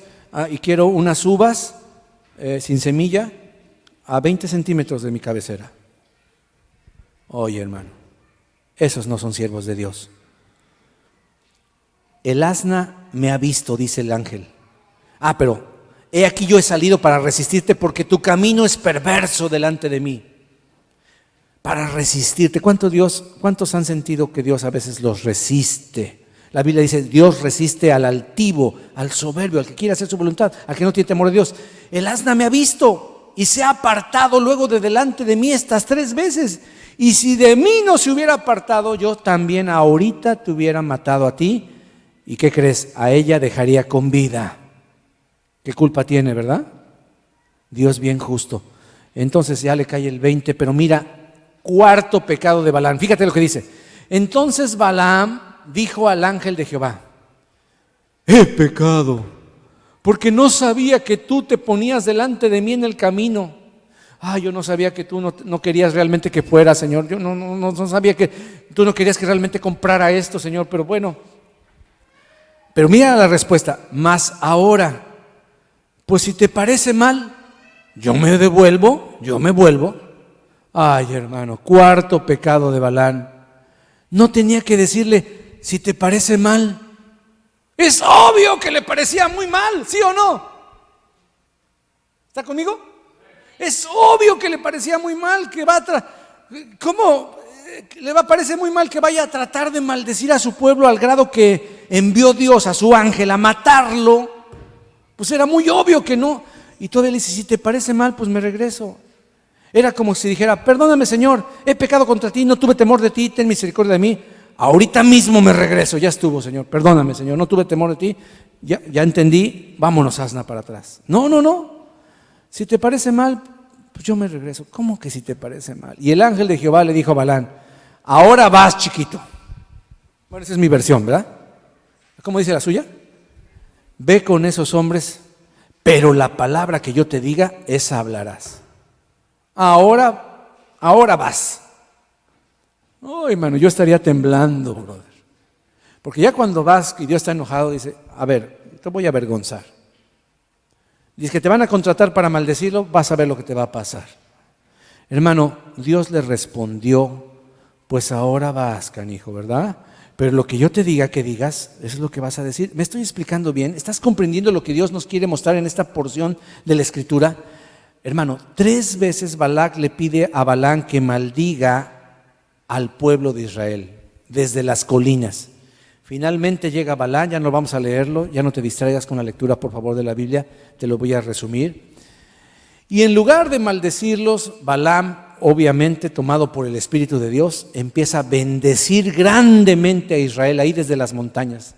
y quiero unas uvas sin semilla a 20 centímetros de mi cabecera. Oye, hermano, esos no son siervos de Dios. El asna me ha visto, dice el ángel. Pero he aquí yo he salido para resistirte porque tu camino es perverso delante de mí. Para resistirte. ¿Cuántos han sentido que Dios a veces los resiste? La Biblia dice, Dios resiste al altivo, al soberbio, al que quiere hacer su voluntad, al que no tiene temor de Dios. El asna me ha visto y se ha apartado luego de delante de mí estas 3 veces. Y si de mí no se hubiera apartado, yo también ahorita te hubiera matado a ti. ¿Y qué crees? A ella dejaría con vida. ¿Qué culpa tiene, verdad? Dios bien justo. Entonces ya le cae el 20, pero mira, 4º pecado de Balaam. Fíjate lo que dice. Entonces Balaam dijo al ángel de Jehová: he pecado, porque no sabía que tú te ponías delante de mí en el camino. Yo no sabía que tú no querías realmente que fuera, Señor. Yo no sabía que tú no querías que realmente comprara esto, Señor. Pero bueno, pero mira la respuesta. Mas ahora, pues si te parece mal, yo me vuelvo. Ay, hermano, 4º pecado de Balaam. No tenía que decirle, si te parece mal. Es obvio que le parecía muy mal, ¿sí o no? ¿Está conmigo? Es obvio que le parecía muy mal, que ¿cómo le va a parecer muy mal que vaya a tratar de maldecir a su pueblo al grado que envió Dios a su ángel a matarlo? Pues era muy obvio que no. Y todavía le dice, si te parece mal, pues me regreso. Era como si dijera, perdóname, Señor, he pecado contra ti, no tuve temor de ti, ten misericordia de mí. Ahorita mismo me regreso, ya estuvo, Señor, perdóname, Señor, no tuve temor de ti, ya entendí, vámonos, asna, para atrás. No, si te parece mal, pues yo me regreso. ¿Cómo que si te parece mal? Y el ángel de Jehová le dijo a Balaam, ahora vas, chiquito. Bueno, esa es mi versión, ¿verdad? ¿Cómo dice la suya? Ve con esos hombres, pero la palabra que yo te diga, esa hablarás. Ahora vas. Hermano, yo estaría temblando, brother. Porque ya cuando vas y Dios está enojado, dice, a ver, te voy a avergonzar. Dice que te van a contratar para maldecirlo, vas a ver lo que te va a pasar. Hermano, Dios le respondió, pues ahora vas, canijo, ¿verdad? Pero lo que yo te diga que digas, eso es lo que vas a decir. ¿Me estoy explicando bien? ¿Estás comprendiendo lo que Dios nos quiere mostrar en esta porción de la Escritura? Hermano, 3 veces Balac le pide a Balaam que maldiga al pueblo de Israel desde las colinas. Finalmente llega Balaam, ya no vamos a leerlo, ya no te distraigas con la lectura, por favor, de la Biblia, te lo voy a resumir. Y en lugar de maldecirlos, Balaam, obviamente tomado por el Espíritu de Dios, empieza a bendecir grandemente a Israel ahí desde las montañas.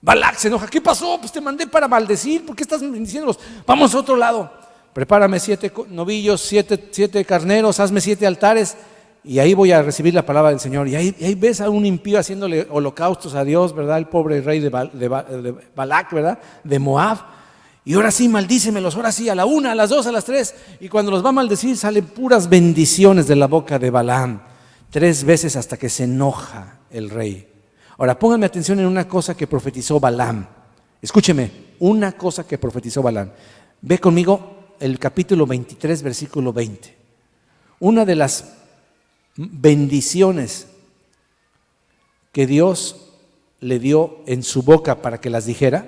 Balac se enoja, ¿qué pasó? Pues te mandé para maldecir, ¿por qué estás bendiciéndolos? Vamos a otro lado. Prepárame 7 novillos, 7 carneros, hazme 7 altares y ahí voy a recibir la palabra del Señor. Y ahí ves a un impío haciéndole holocaustos a Dios, ¿verdad? El pobre rey de Balac, ¿verdad? De Moab. Y ahora sí, maldícemelos, ahora sí, a la 1, a las 2, a las 3. Y cuando los va a maldecir, salen puras bendiciones de la boca de Balaam. 3 veces hasta que se enoja el rey. Ahora, pónganme atención en una cosa que profetizó Balaam. Escúcheme, una cosa que profetizó Balaam. Ve conmigo el capítulo 23, versículo 20. Una de las bendiciones que Dios le dio en su boca para que las dijera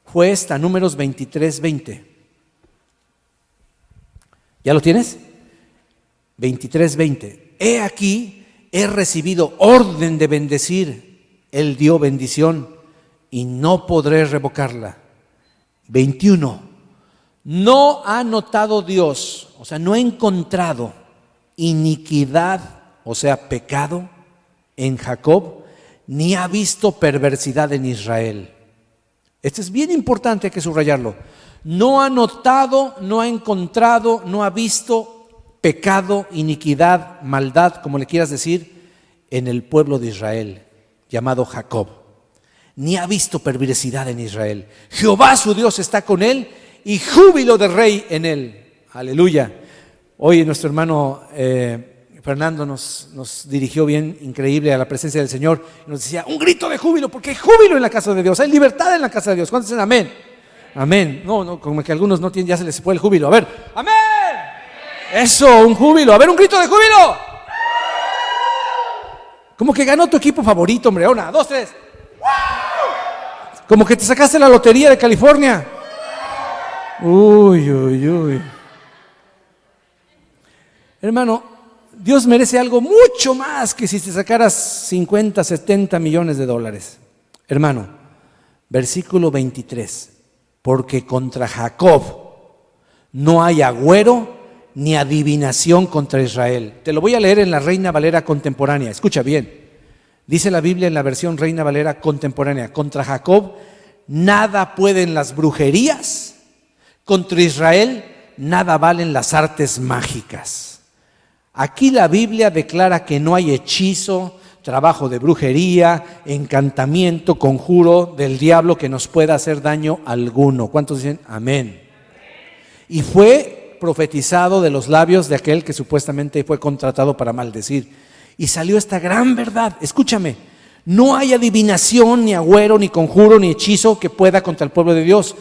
fue esta, Números 23, 20. ¿Ya lo tienes? 23, 20. He aquí, he recibido orden de bendecir. Él dio bendición y no podré revocarla. 21. No ha notado Dios, o sea, no ha encontrado iniquidad, o sea, pecado en Jacob, ni ha visto perversidad en Israel. Esto es bien importante, hay que subrayarlo. No ha notado, no ha encontrado, no ha visto pecado, iniquidad, maldad, como le quieras decir, en el pueblo de Israel, llamado Jacob. Ni ha visto perversidad en Israel. Jehová su Dios está con él y júbilo de rey en él. Aleluya. Hoy nuestro hermano Fernando nos dirigió bien, increíble, a la presencia del Señor y nos decía, un grito de júbilo, porque hay júbilo en la casa de Dios, hay libertad en la casa de Dios. ¿Cuántos dicen amén? Amén. No, como que algunos no tienen, ya se les fue el júbilo. A ver, amén. Eso, un júbilo. A ver, un grito de júbilo. Como que ganó tu equipo favorito, hombre. 1, 2, 3. Como que te sacaste la lotería de California. Uy. Hermano, Dios merece algo mucho más que si te sacaras 50, 70 millones de dólares. Hermano, versículo 23. Porque contra Jacob no hay agüero ni adivinación contra Israel. Te lo voy a leer en la Reina Valera contemporánea. Escucha bien. Dice la Biblia en la versión Reina Valera contemporánea: contra Jacob nada pueden las brujerías, contra Israel nada valen las artes mágicas. Aquí la Biblia declara que no hay hechizo, trabajo de brujería, encantamiento, conjuro del diablo que nos pueda hacer daño alguno. ¿Cuántos dicen amén? Y fue profetizado de los labios de aquel que supuestamente fue contratado para maldecir. Y salió esta gran verdad. Escúchame, no hay adivinación, ni agüero, ni conjuro, ni hechizo que pueda contra el pueblo de Dios.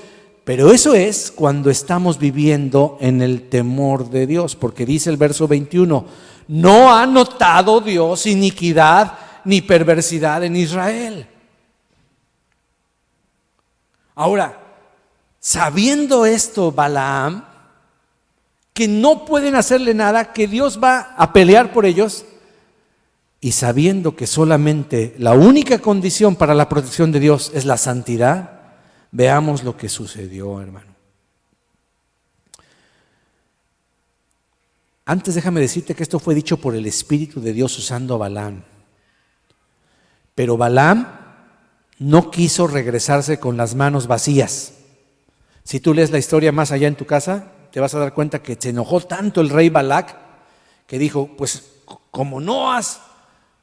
Pero eso es cuando estamos viviendo en el temor de Dios, porque dice el verso 21, no ha notado Dios iniquidad ni perversidad en Israel. Ahora, sabiendo esto Balaam, que no pueden hacerle nada, que Dios va a pelear por ellos, y sabiendo que solamente la única condición para la protección de Dios es la santidad, veamos lo que sucedió, hermano. Antes déjame decirte que esto fue dicho por el Espíritu de Dios usando a Balaam. Pero Balaam no quiso regresarse con las manos vacías. Si tú lees la historia más allá en tu casa, te vas a dar cuenta que se enojó tanto el rey Balac que dijo, pues como no has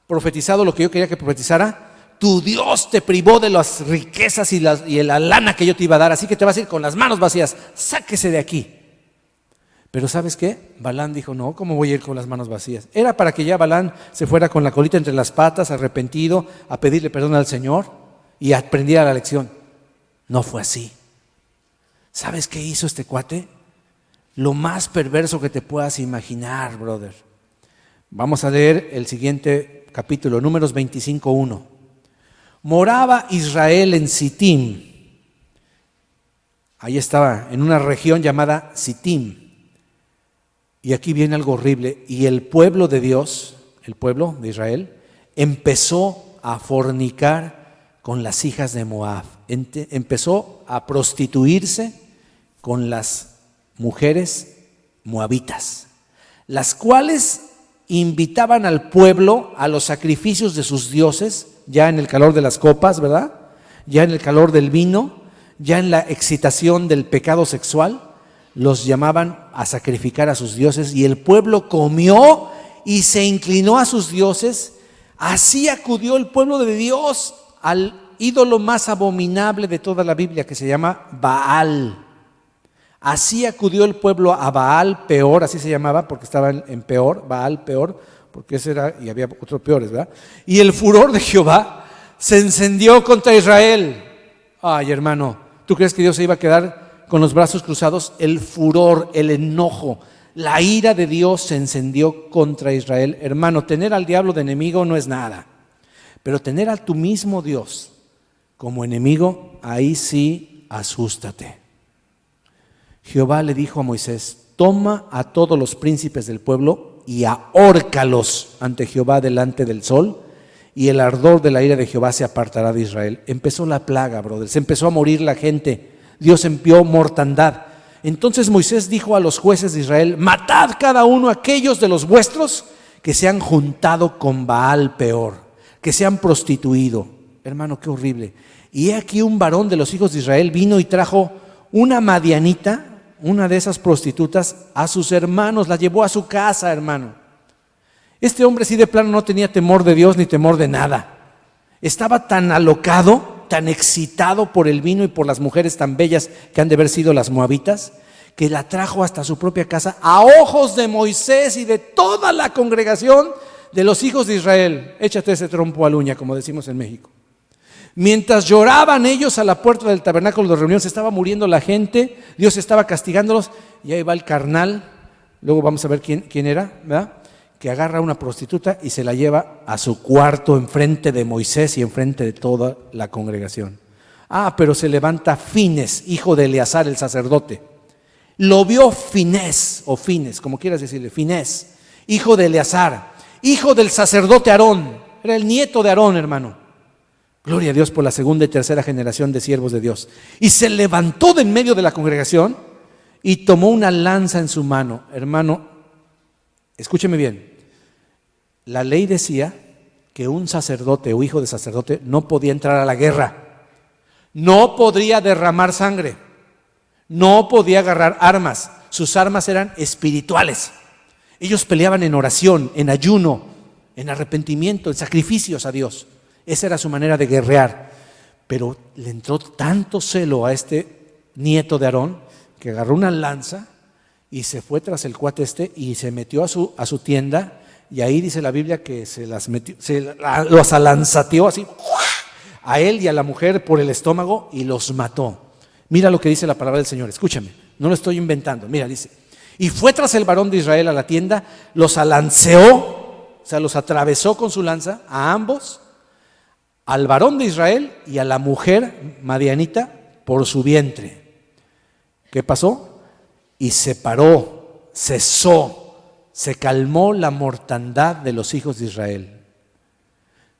profetizado lo que yo quería que profetizara, tu Dios te privó de las riquezas y la lana que yo te iba a dar, así que te vas a ir con las manos vacías, sáquese de aquí. Pero ¿sabes qué? Balaam dijo, no, ¿cómo voy a ir con las manos vacías? Era para que ya Balaam se fuera con la colita entre las patas, arrepentido, a pedirle perdón al Señor y aprendiera la lección. No fue así. ¿Sabes qué hizo este cuate? Lo más perverso que te puedas imaginar, brother. Vamos a leer el siguiente capítulo, Números 25:1. Moraba Israel en Sittim. Ahí estaba, en una región llamada Sittim. Y aquí viene algo horrible. Y el pueblo de Dios, el pueblo de Israel, empezó a fornicar con las hijas de Moab. Empezó a prostituirse con las mujeres moabitas, las cuales invitaban al pueblo a los sacrificios de sus dioses, ya en el calor de las copas, ¿verdad? Ya en el calor del vino, ya en la excitación del pecado sexual, los llamaban a sacrificar a sus dioses y el pueblo comió y se inclinó a sus dioses. Así acudió el pueblo de Dios al ídolo más abominable de toda la Biblia, que se llama Baal. Así acudió el pueblo a Baal Peor, así se llamaba porque estaba en Peor, Baal Peor, porque ese era, y había otros peores, ¿verdad? Y el furor de Jehová se encendió contra Israel. Ay, hermano, ¿tú crees que Dios se iba a quedar con los brazos cruzados? El furor, el enojo, la ira de Dios se encendió contra Israel. Hermano, tener al diablo de enemigo no es nada, pero tener a tu mismo Dios como enemigo, ahí sí, asústate. Jehová le dijo a Moisés, toma a todos los príncipes del pueblo y ahórcalos ante Jehová delante del sol, y el ardor de la ira de Jehová se apartará de Israel. Empezó la plaga, brother, se empezó a morir la gente Dios envió mortandad. Entonces Moisés dijo a los jueces de Israel: matad cada uno a aquellos de los vuestros que se han juntado con Baal Peor, que se han prostituido. Hermano, qué horrible. Y he aquí un varón de los hijos de Israel vino y trajo una madianita, una de esas prostitutas, a sus hermanos, la llevó a su casa, hermano. Este hombre sí de plano no tenía temor de Dios ni temor de nada. Estaba tan alocado, tan excitado por el vino y por las mujeres tan bellas que han de haber sido las moabitas, que la trajo hasta su propia casa a ojos de Moisés y de toda la congregación de los hijos de Israel. Échate ese trompo a la uña, como decimos en México. Mientras lloraban ellos a la puerta del tabernáculo de reunión, se estaba muriendo la gente, Dios estaba castigándolos, y ahí va el carnal, luego vamos a ver quién era, ¿verdad?, que agarra a una prostituta y se la lleva a su cuarto enfrente de Moisés y enfrente de toda la congregación. Pero se levanta Fines, hijo de Eleazar el sacerdote. Lo vio Finés, o Fines, como quieras decirle, Finés, hijo de Eleazar, hijo del sacerdote Aarón. Era el nieto de Aarón, hermano. Gloria a Dios por la segunda y tercera generación de siervos de Dios. Y se levantó de en medio de la congregación y tomó una lanza en su mano. Hermano, escúcheme bien. La ley decía que un sacerdote o hijo de sacerdote no podía entrar a la guerra, no podría derramar sangre, no podía agarrar armas. Sus armas eran espirituales. Ellos peleaban en oración, en ayuno, en arrepentimiento, en sacrificios a Dios. Esa era su manera de guerrear. Pero le entró tanto celo a este nieto de Aarón que agarró una lanza y se fue tras el cuate y se metió a su tienda, y ahí dice la Biblia que los alanzateó así a él y a la mujer por el estómago y los mató. Mira lo que dice la palabra del Señor, escúchame, no lo estoy inventando. Mira, dice: y fue tras el varón de Israel a la tienda, los alanceó, o sea, los atravesó con su lanza a ambos, al varón de Israel y a la mujer madianita por su vientre. ¿Qué pasó? Y se paró, cesó, se calmó la mortandad de los hijos de Israel.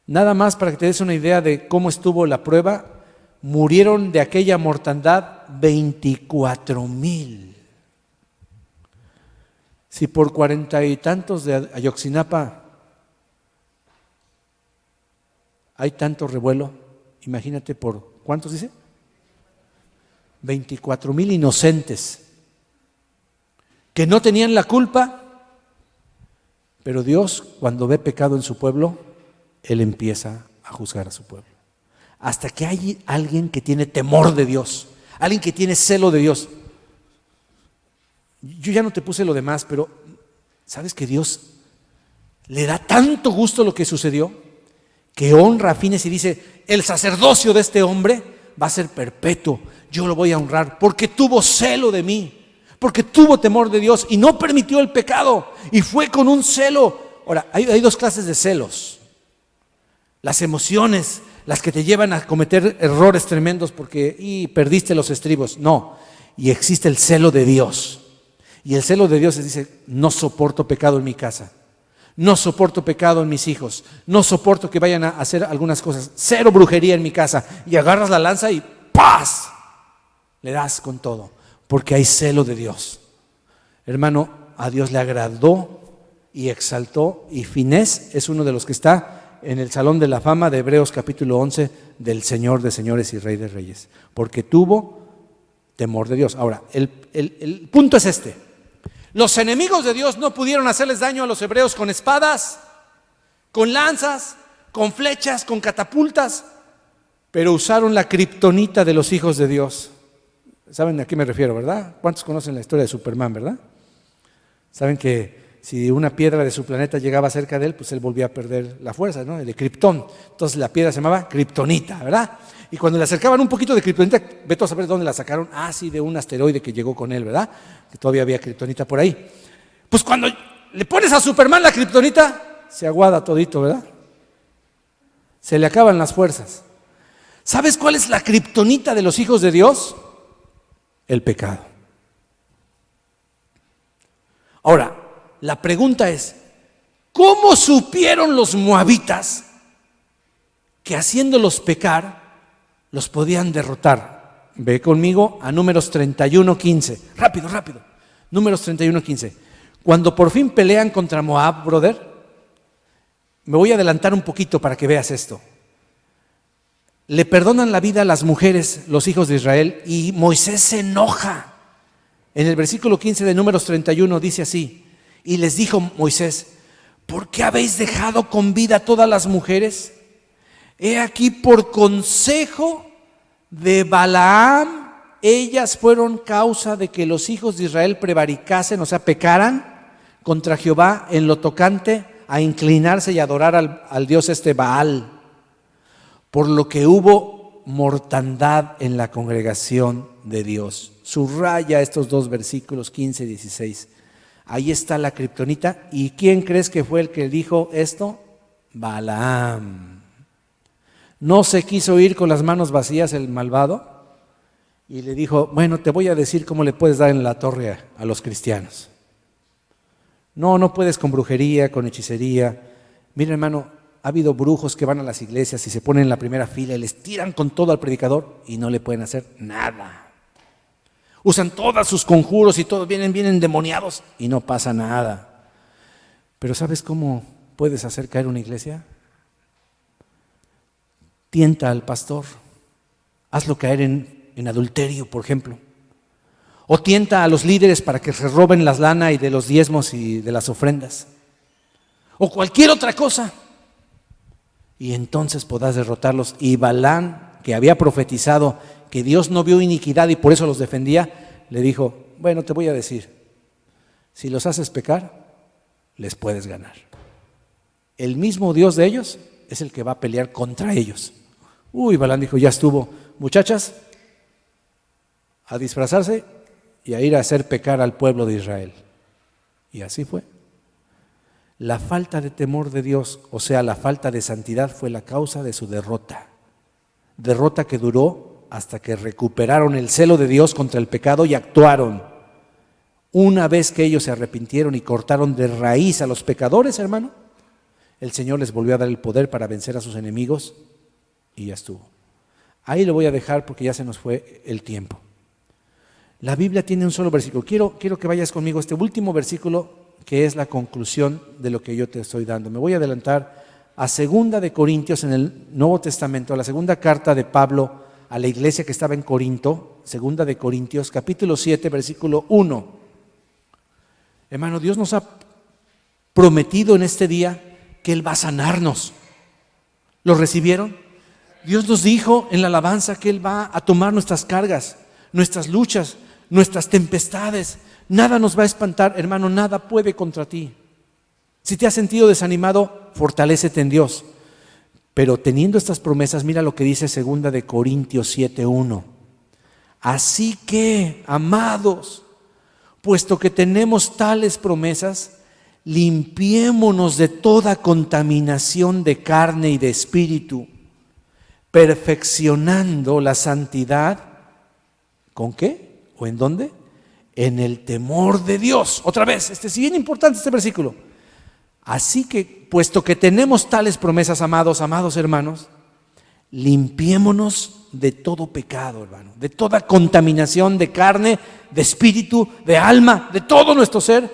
Nada más para que te des una idea de cómo estuvo la prueba, murieron de aquella mortandad 24,000. Si por 40 y tantos de Ayotzinapa hay tanto revuelo, imagínate por ¿cuántos dice? 24,000 inocentes que no tenían la culpa. Pero Dios, cuando ve pecado en su pueblo, Él empieza a juzgar a su pueblo. Hasta que hay alguien que tiene temor de Dios, alguien que tiene celo de Dios. Yo ya no te puse lo demás, pero ¿sabes que Dios le da tanto gusto lo que sucedió? Que honra a Fines y dice: el sacerdocio de este hombre va a ser perpetuo, yo lo voy a honrar, porque tuvo celo de mí, porque tuvo temor de Dios y no permitió el pecado, y fue con un celo. Ahora, hay dos clases de celos: las emociones, las que te llevan a cometer errores tremendos porque perdiste los estribos. No, y existe el celo de Dios. Y el celo de Dios dice: no soporto pecado en mi casa, no soporto pecado en mis hijos, no soporto que vayan a hacer algunas cosas, cero brujería en mi casa. Y agarras la lanza y ¡paz!, le das con todo, porque hay celo de Dios. Hermano, a Dios le agradó y exaltó, y Finés es uno de los que está en el Salón de la Fama de Hebreos capítulo 11 del Señor de señores y Rey de reyes, porque tuvo temor de Dios. Ahora, el punto es este: los enemigos de Dios no pudieron hacerles daño a los hebreos con espadas, con lanzas, con flechas, con catapultas, pero usaron la kriptonita de los hijos de Dios. ¿Saben a qué me refiero, verdad? ¿Cuántos conocen la historia de Superman, verdad? Saben que si una piedra de su planeta llegaba cerca de él, pues él volvía a perder la fuerza, ¿no? El de Krypton. Entonces la piedra se llamaba kriptonita, ¿verdad? Y cuando le acercaban un poquito de kriptonita, vete a saber dónde la sacaron. Sí, de un asteroide que llegó con él, ¿verdad? Que todavía había kriptonita por ahí. Pues cuando le pones a Superman la kriptonita, se aguada todito, ¿verdad? Se le acaban las fuerzas. ¿Sabes cuál es la kriptonita de los hijos de Dios? El pecado. Ahora, la pregunta es: ¿cómo supieron los moabitas que haciéndolos pecar los podían derrotar? Ve conmigo a Números 31:15. Rápido, rápido. Números 31:15. Cuando por fin pelean contra Moab, brother, me voy a adelantar un poquito para que veas esto. Le perdonan la vida a las mujeres, los hijos de Israel, y Moisés se enoja. En el versículo 15 de Números 31 dice así: y les dijo Moisés, ¿por qué habéis dejado con vida a todas las mujeres? He aquí, por consejo de Balaam, ellas fueron causa de que los hijos de Israel prevaricasen, o sea, pecaran contra Jehová en lo tocante a inclinarse y adorar al Dios Baal, por lo que hubo mortandad en la congregación de Dios. Subraya estos dos versículos 15 y 16. Ahí está la kriptonita. ¿Y quién crees que fue el que dijo esto? Balaam. No se quiso ir con las manos vacías el malvado y le dijo, bueno, te voy a decir cómo le puedes dar en la torre a los cristianos. No puedes con brujería, con hechicería. Mira, hermano, ha habido brujos que van a las iglesias y se ponen en la primera fila y les tiran con todo al predicador y no le pueden hacer nada. Usan todos sus conjuros y todos vienen endemoniados y no pasa nada. Pero ¿sabes cómo puedes hacer caer una iglesia? Tienta al pastor, hazlo caer en adulterio, por ejemplo. O tienta a los líderes para que se roben las lana y de los diezmos y de las ofrendas. O cualquier otra cosa. Y entonces podrás derrotarlos. Y Balaam, que había profetizado que Dios no vio iniquidad y por eso los defendía, le dijo, bueno, te voy a decir, si los haces pecar, les puedes ganar. El mismo Dios de ellos es el que va a pelear contra ellos. Balaam dijo, ya estuvo, muchachas, a disfrazarse y a ir a hacer pecar al pueblo de Israel. Y así fue. La falta de temor de Dios, o sea, la falta de santidad, fue la causa de su derrota. Derrota que duró hasta que recuperaron el celo de Dios contra el pecado y actuaron. Una vez que ellos se arrepintieron y cortaron de raíz a los pecadores, hermano, el Señor les volvió a dar el poder para vencer a sus enemigos y ya estuvo. Ahí lo voy a dejar porque ya se nos fue el tiempo. La Biblia tiene un solo versículo. Quiero que vayas conmigo a este último versículo que es la conclusión de lo que yo te estoy dando. Me voy a adelantar a 2 de Corintios en el Nuevo Testamento, a la segunda carta de Pablo a la iglesia que estaba en Corinto, 2 de Corintios, capítulo 7, versículo 1. Hermano, Dios nos ha prometido en este día que Él va a sanarnos. ¿Lo recibieron? Dios nos dijo en la alabanza que Él va a tomar nuestras cargas, nuestras luchas, nuestras tempestades. Nada nos va a espantar, hermano, nada puede contra ti. Si te has sentido desanimado, fortalécete en Dios. Pero teniendo estas promesas, mira lo que dice 2 de Corintios 7:1. Así que, amados, puesto que tenemos tales promesas, limpiémonos de toda contaminación de carne y de espíritu, perfeccionando la santidad. ¿Con qué? ¿O en dónde? En el temor de Dios. Otra vez, es bien importante este versículo. Así que, puesto que tenemos tales promesas, amados hermanos, limpiémonos de todo pecado, hermano, de toda contaminación de carne, de espíritu, de alma, de todo nuestro ser,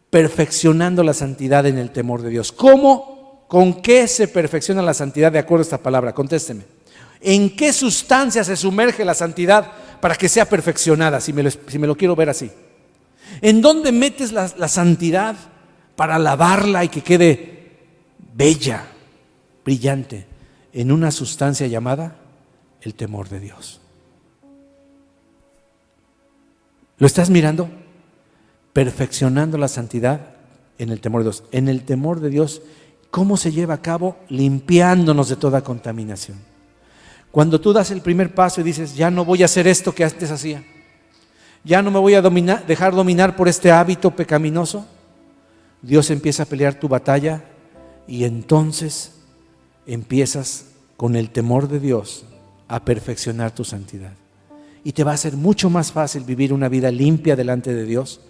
perfeccionando la santidad en el temor de Dios. ¿Cómo? ¿Con qué se perfecciona la santidad de acuerdo a esta palabra? Contésteme. ¿En qué sustancia se sumerge la santidad para que sea perfeccionada, si me lo quiero ver así? ¿En dónde metes la santidad para lavarla y que quede bella, brillante? En una sustancia llamada el temor de Dios. ¿Lo estás mirando? Perfeccionando la santidad en el temor de Dios. En el temor de Dios, ¿cómo se lleva a cabo? Limpiándonos de toda contaminación. Cuando tú das el primer paso y dices, ya no voy a hacer esto que antes hacía, ya no me voy a dejar dominar por este hábito pecaminoso, Dios empieza a pelear tu batalla y entonces empiezas con el temor de Dios a perfeccionar tu santidad. Y te va a ser mucho más fácil vivir una vida limpia delante de Dios,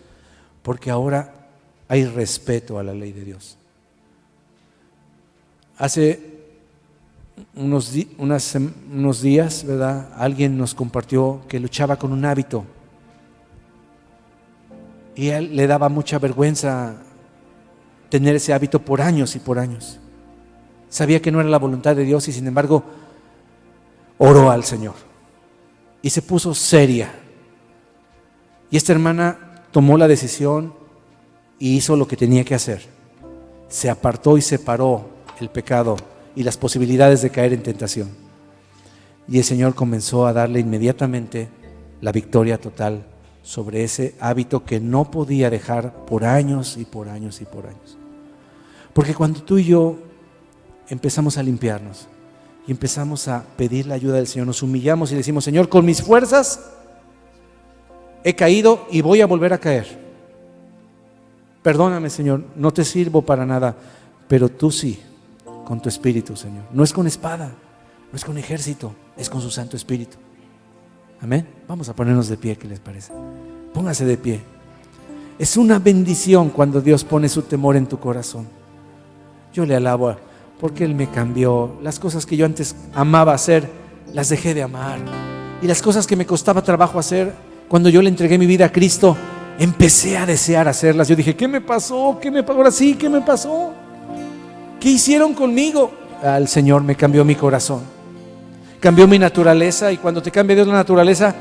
porque ahora hay respeto a la ley de Dios. Hace unos días, ¿verdad? Alguien nos compartió que luchaba con un hábito y a él le daba mucha vergüenza tener ese hábito por años y por años. Sabía que no era la voluntad de Dios y sin embargo oró al Señor y se puso seria. Y esta hermana tomó la decisión y hizo lo que tenía que hacer. Se apartó y separó el pecado y las posibilidades de caer en tentación. Y el Señor comenzó a darle inmediatamente la victoria total sobre ese hábito que no podía dejar por años y por años y por años. Porque cuando tú y yo empezamos a limpiarnos y empezamos a pedir la ayuda del Señor, nos humillamos y decimos: Señor, con mis fuerzas he caído y voy a volver a caer. Perdóname, Señor, no te sirvo para nada, pero tú sí, con tu Espíritu, Señor. No es con espada, no es con ejército, es con su Santo Espíritu. Amén. Vamos a ponernos de pie, ¿qué les parece? Póngase de pie. Es una bendición cuando Dios pone su temor en tu corazón. Yo le alabo porque Él me cambió. Las cosas que yo antes amaba hacer, las dejé de amar. Y las cosas que me costaba trabajo hacer, cuando yo le entregué mi vida a Cristo, empecé a desear hacerlas. Yo dije: ¿qué me pasó? ¿Qué me pasó? Ahora sí, ¿qué me pasó? ¿Qué hicieron conmigo? El Señor me cambió mi corazón, cambió mi naturaleza. Y cuando te cambia Dios la naturaleza,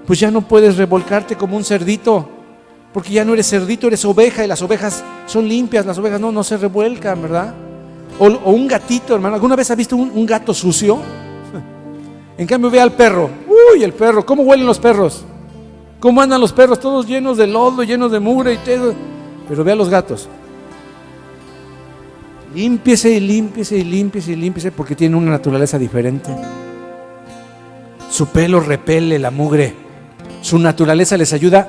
pues ya no puedes revolcarte como un cerdito, porque ya no eres cerdito, eres oveja. Y las ovejas son limpias, las ovejas no se revuelcan, ¿verdad? O un gatito, hermano. ¿Alguna vez has visto un gato sucio? En cambio, ve al perro. Uy, el perro, ¿cómo huelen los perros? ¿Cómo andan los perros? Todos llenos de lodo, llenos de mugre y todo. Pero ve a los gatos. Límpiese y límpiese y límpiese y límpiese, porque tiene una naturaleza diferente. Su pelo repele la mugre. Su naturaleza les ayuda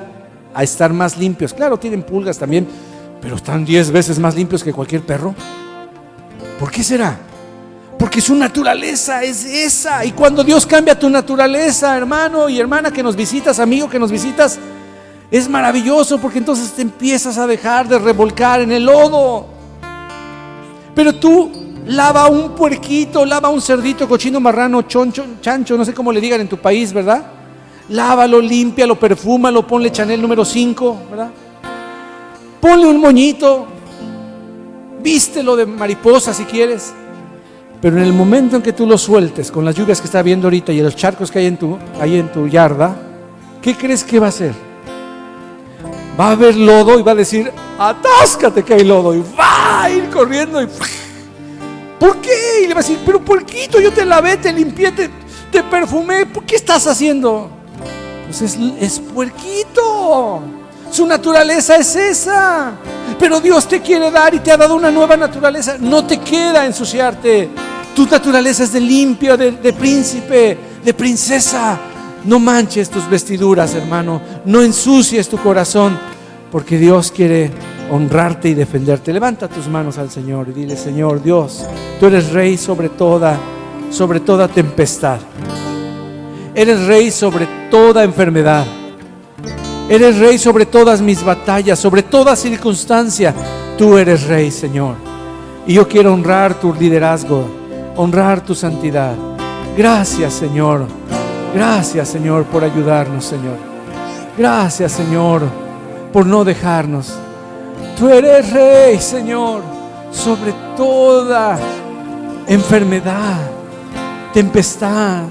a estar más limpios. Claro, tienen pulgas también, pero están 10 veces más limpios que cualquier perro. ¿Por qué será? Porque su naturaleza es esa. Y cuando Dios cambia tu naturaleza, hermano y hermana que nos visitas, amigo que nos visitas, es maravilloso, porque entonces te empiezas a dejar de revolcar en el lodo. Pero tú lava un puerquito, lava un cerdito, cochino, marrano, choncho, chancho, no sé cómo le digan en tu país, ¿verdad? Lávalo, límpialo, perfúmalo, ponle Chanel número 5, ¿verdad? Ponle un moñito, vístelo de mariposa si quieres. Pero en el momento en que tú lo sueltes, con las lluvias que está viendo ahorita y los charcos que hay en tu yarda, ¿qué crees que va a hacer? Va a haber lodo y va a decir: atáscate que hay lodo, y va a ir corriendo y ¿por qué? Y le va a decir: pero puerquito, yo te lavé, te limpié, te perfumé, ¿por qué estás haciendo? Pues es puerquito. Su naturaleza es esa. Pero Dios te quiere dar y te ha dado una nueva naturaleza. No te queda ensuciarte. Tu naturaleza es de limpio, de príncipe, de princesa. No manches tus vestiduras, hermano. No ensucies tu corazón, porque Dios quiere honrarte y defenderte. Levanta tus manos al Señor y dile: Señor Dios, tú eres rey sobre toda tempestad. Eres rey sobre toda enfermedad. Eres rey sobre todas mis batallas, sobre toda circunstancia. Tú eres rey, Señor. Y yo quiero honrar tu liderazgo, honrar tu santidad. Gracias, Señor. Gracias, Señor, por ayudarnos, Señor. Gracias, Señor, por no dejarnos. Tú eres rey, Señor, sobre toda enfermedad, tempestad,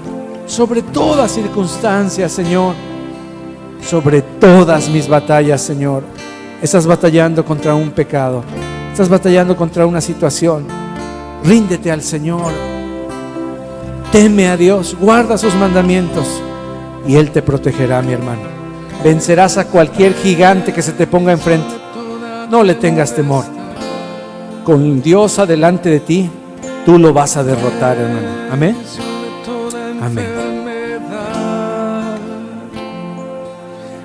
sobre toda circunstancia, Señor. Sobre todas mis batallas, Señor. Estás batallando contra un pecado, estás batallando contra una situación. Ríndete al Señor. Teme a Dios, guarda sus mandamientos y Él te protegerá, mi hermano. Vencerás a cualquier gigante que se te ponga enfrente. No le tengas temor. Con Dios adelante de ti, tú lo vas a derrotar, hermano. Amén. Amén.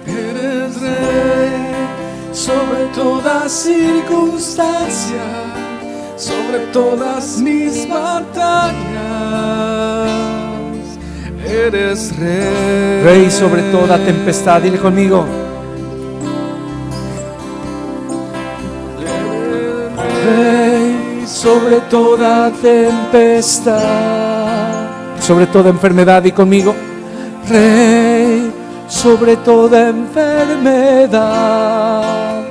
Eres rey sobre toda circunstancia, sobre todas mis batallas. Eres rey. Rey sobre toda tempestad. Dile conmigo. Rey sobre toda tempestad. sobre toda enfermedad y conmigo. Rey sobre toda enfermedad,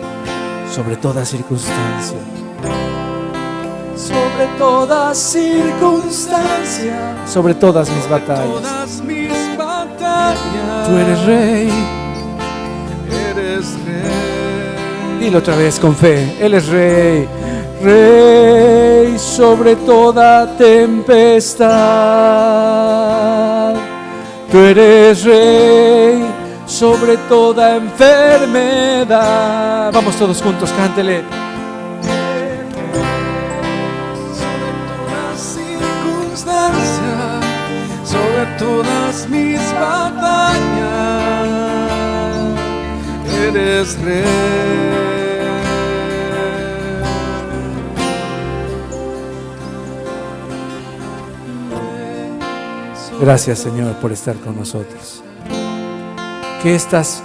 sobre toda circunstancia, sobre toda circunstancia, sobre todas mis batallas. Todas mis batallas. Tú eres Rey. Eres Rey. Dilo otra vez con fe. Él es Rey. Rey sobre toda tempestad. Tú eres Rey sobre toda enfermedad. Vamos todos juntos, cántele. Sobre toda circunstancia, sobre todas mis batallas, eres Rey. Gracias, Señor, por estar con nosotros. Que estos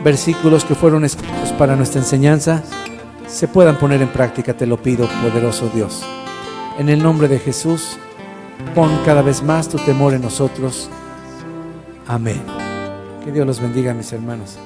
versículos que fueron escritos para nuestra enseñanza se puedan poner en práctica, te lo pido, poderoso Dios. En el nombre de Jesús, pon cada vez más tu temor en nosotros. Amén. Que Dios los bendiga, mis hermanos.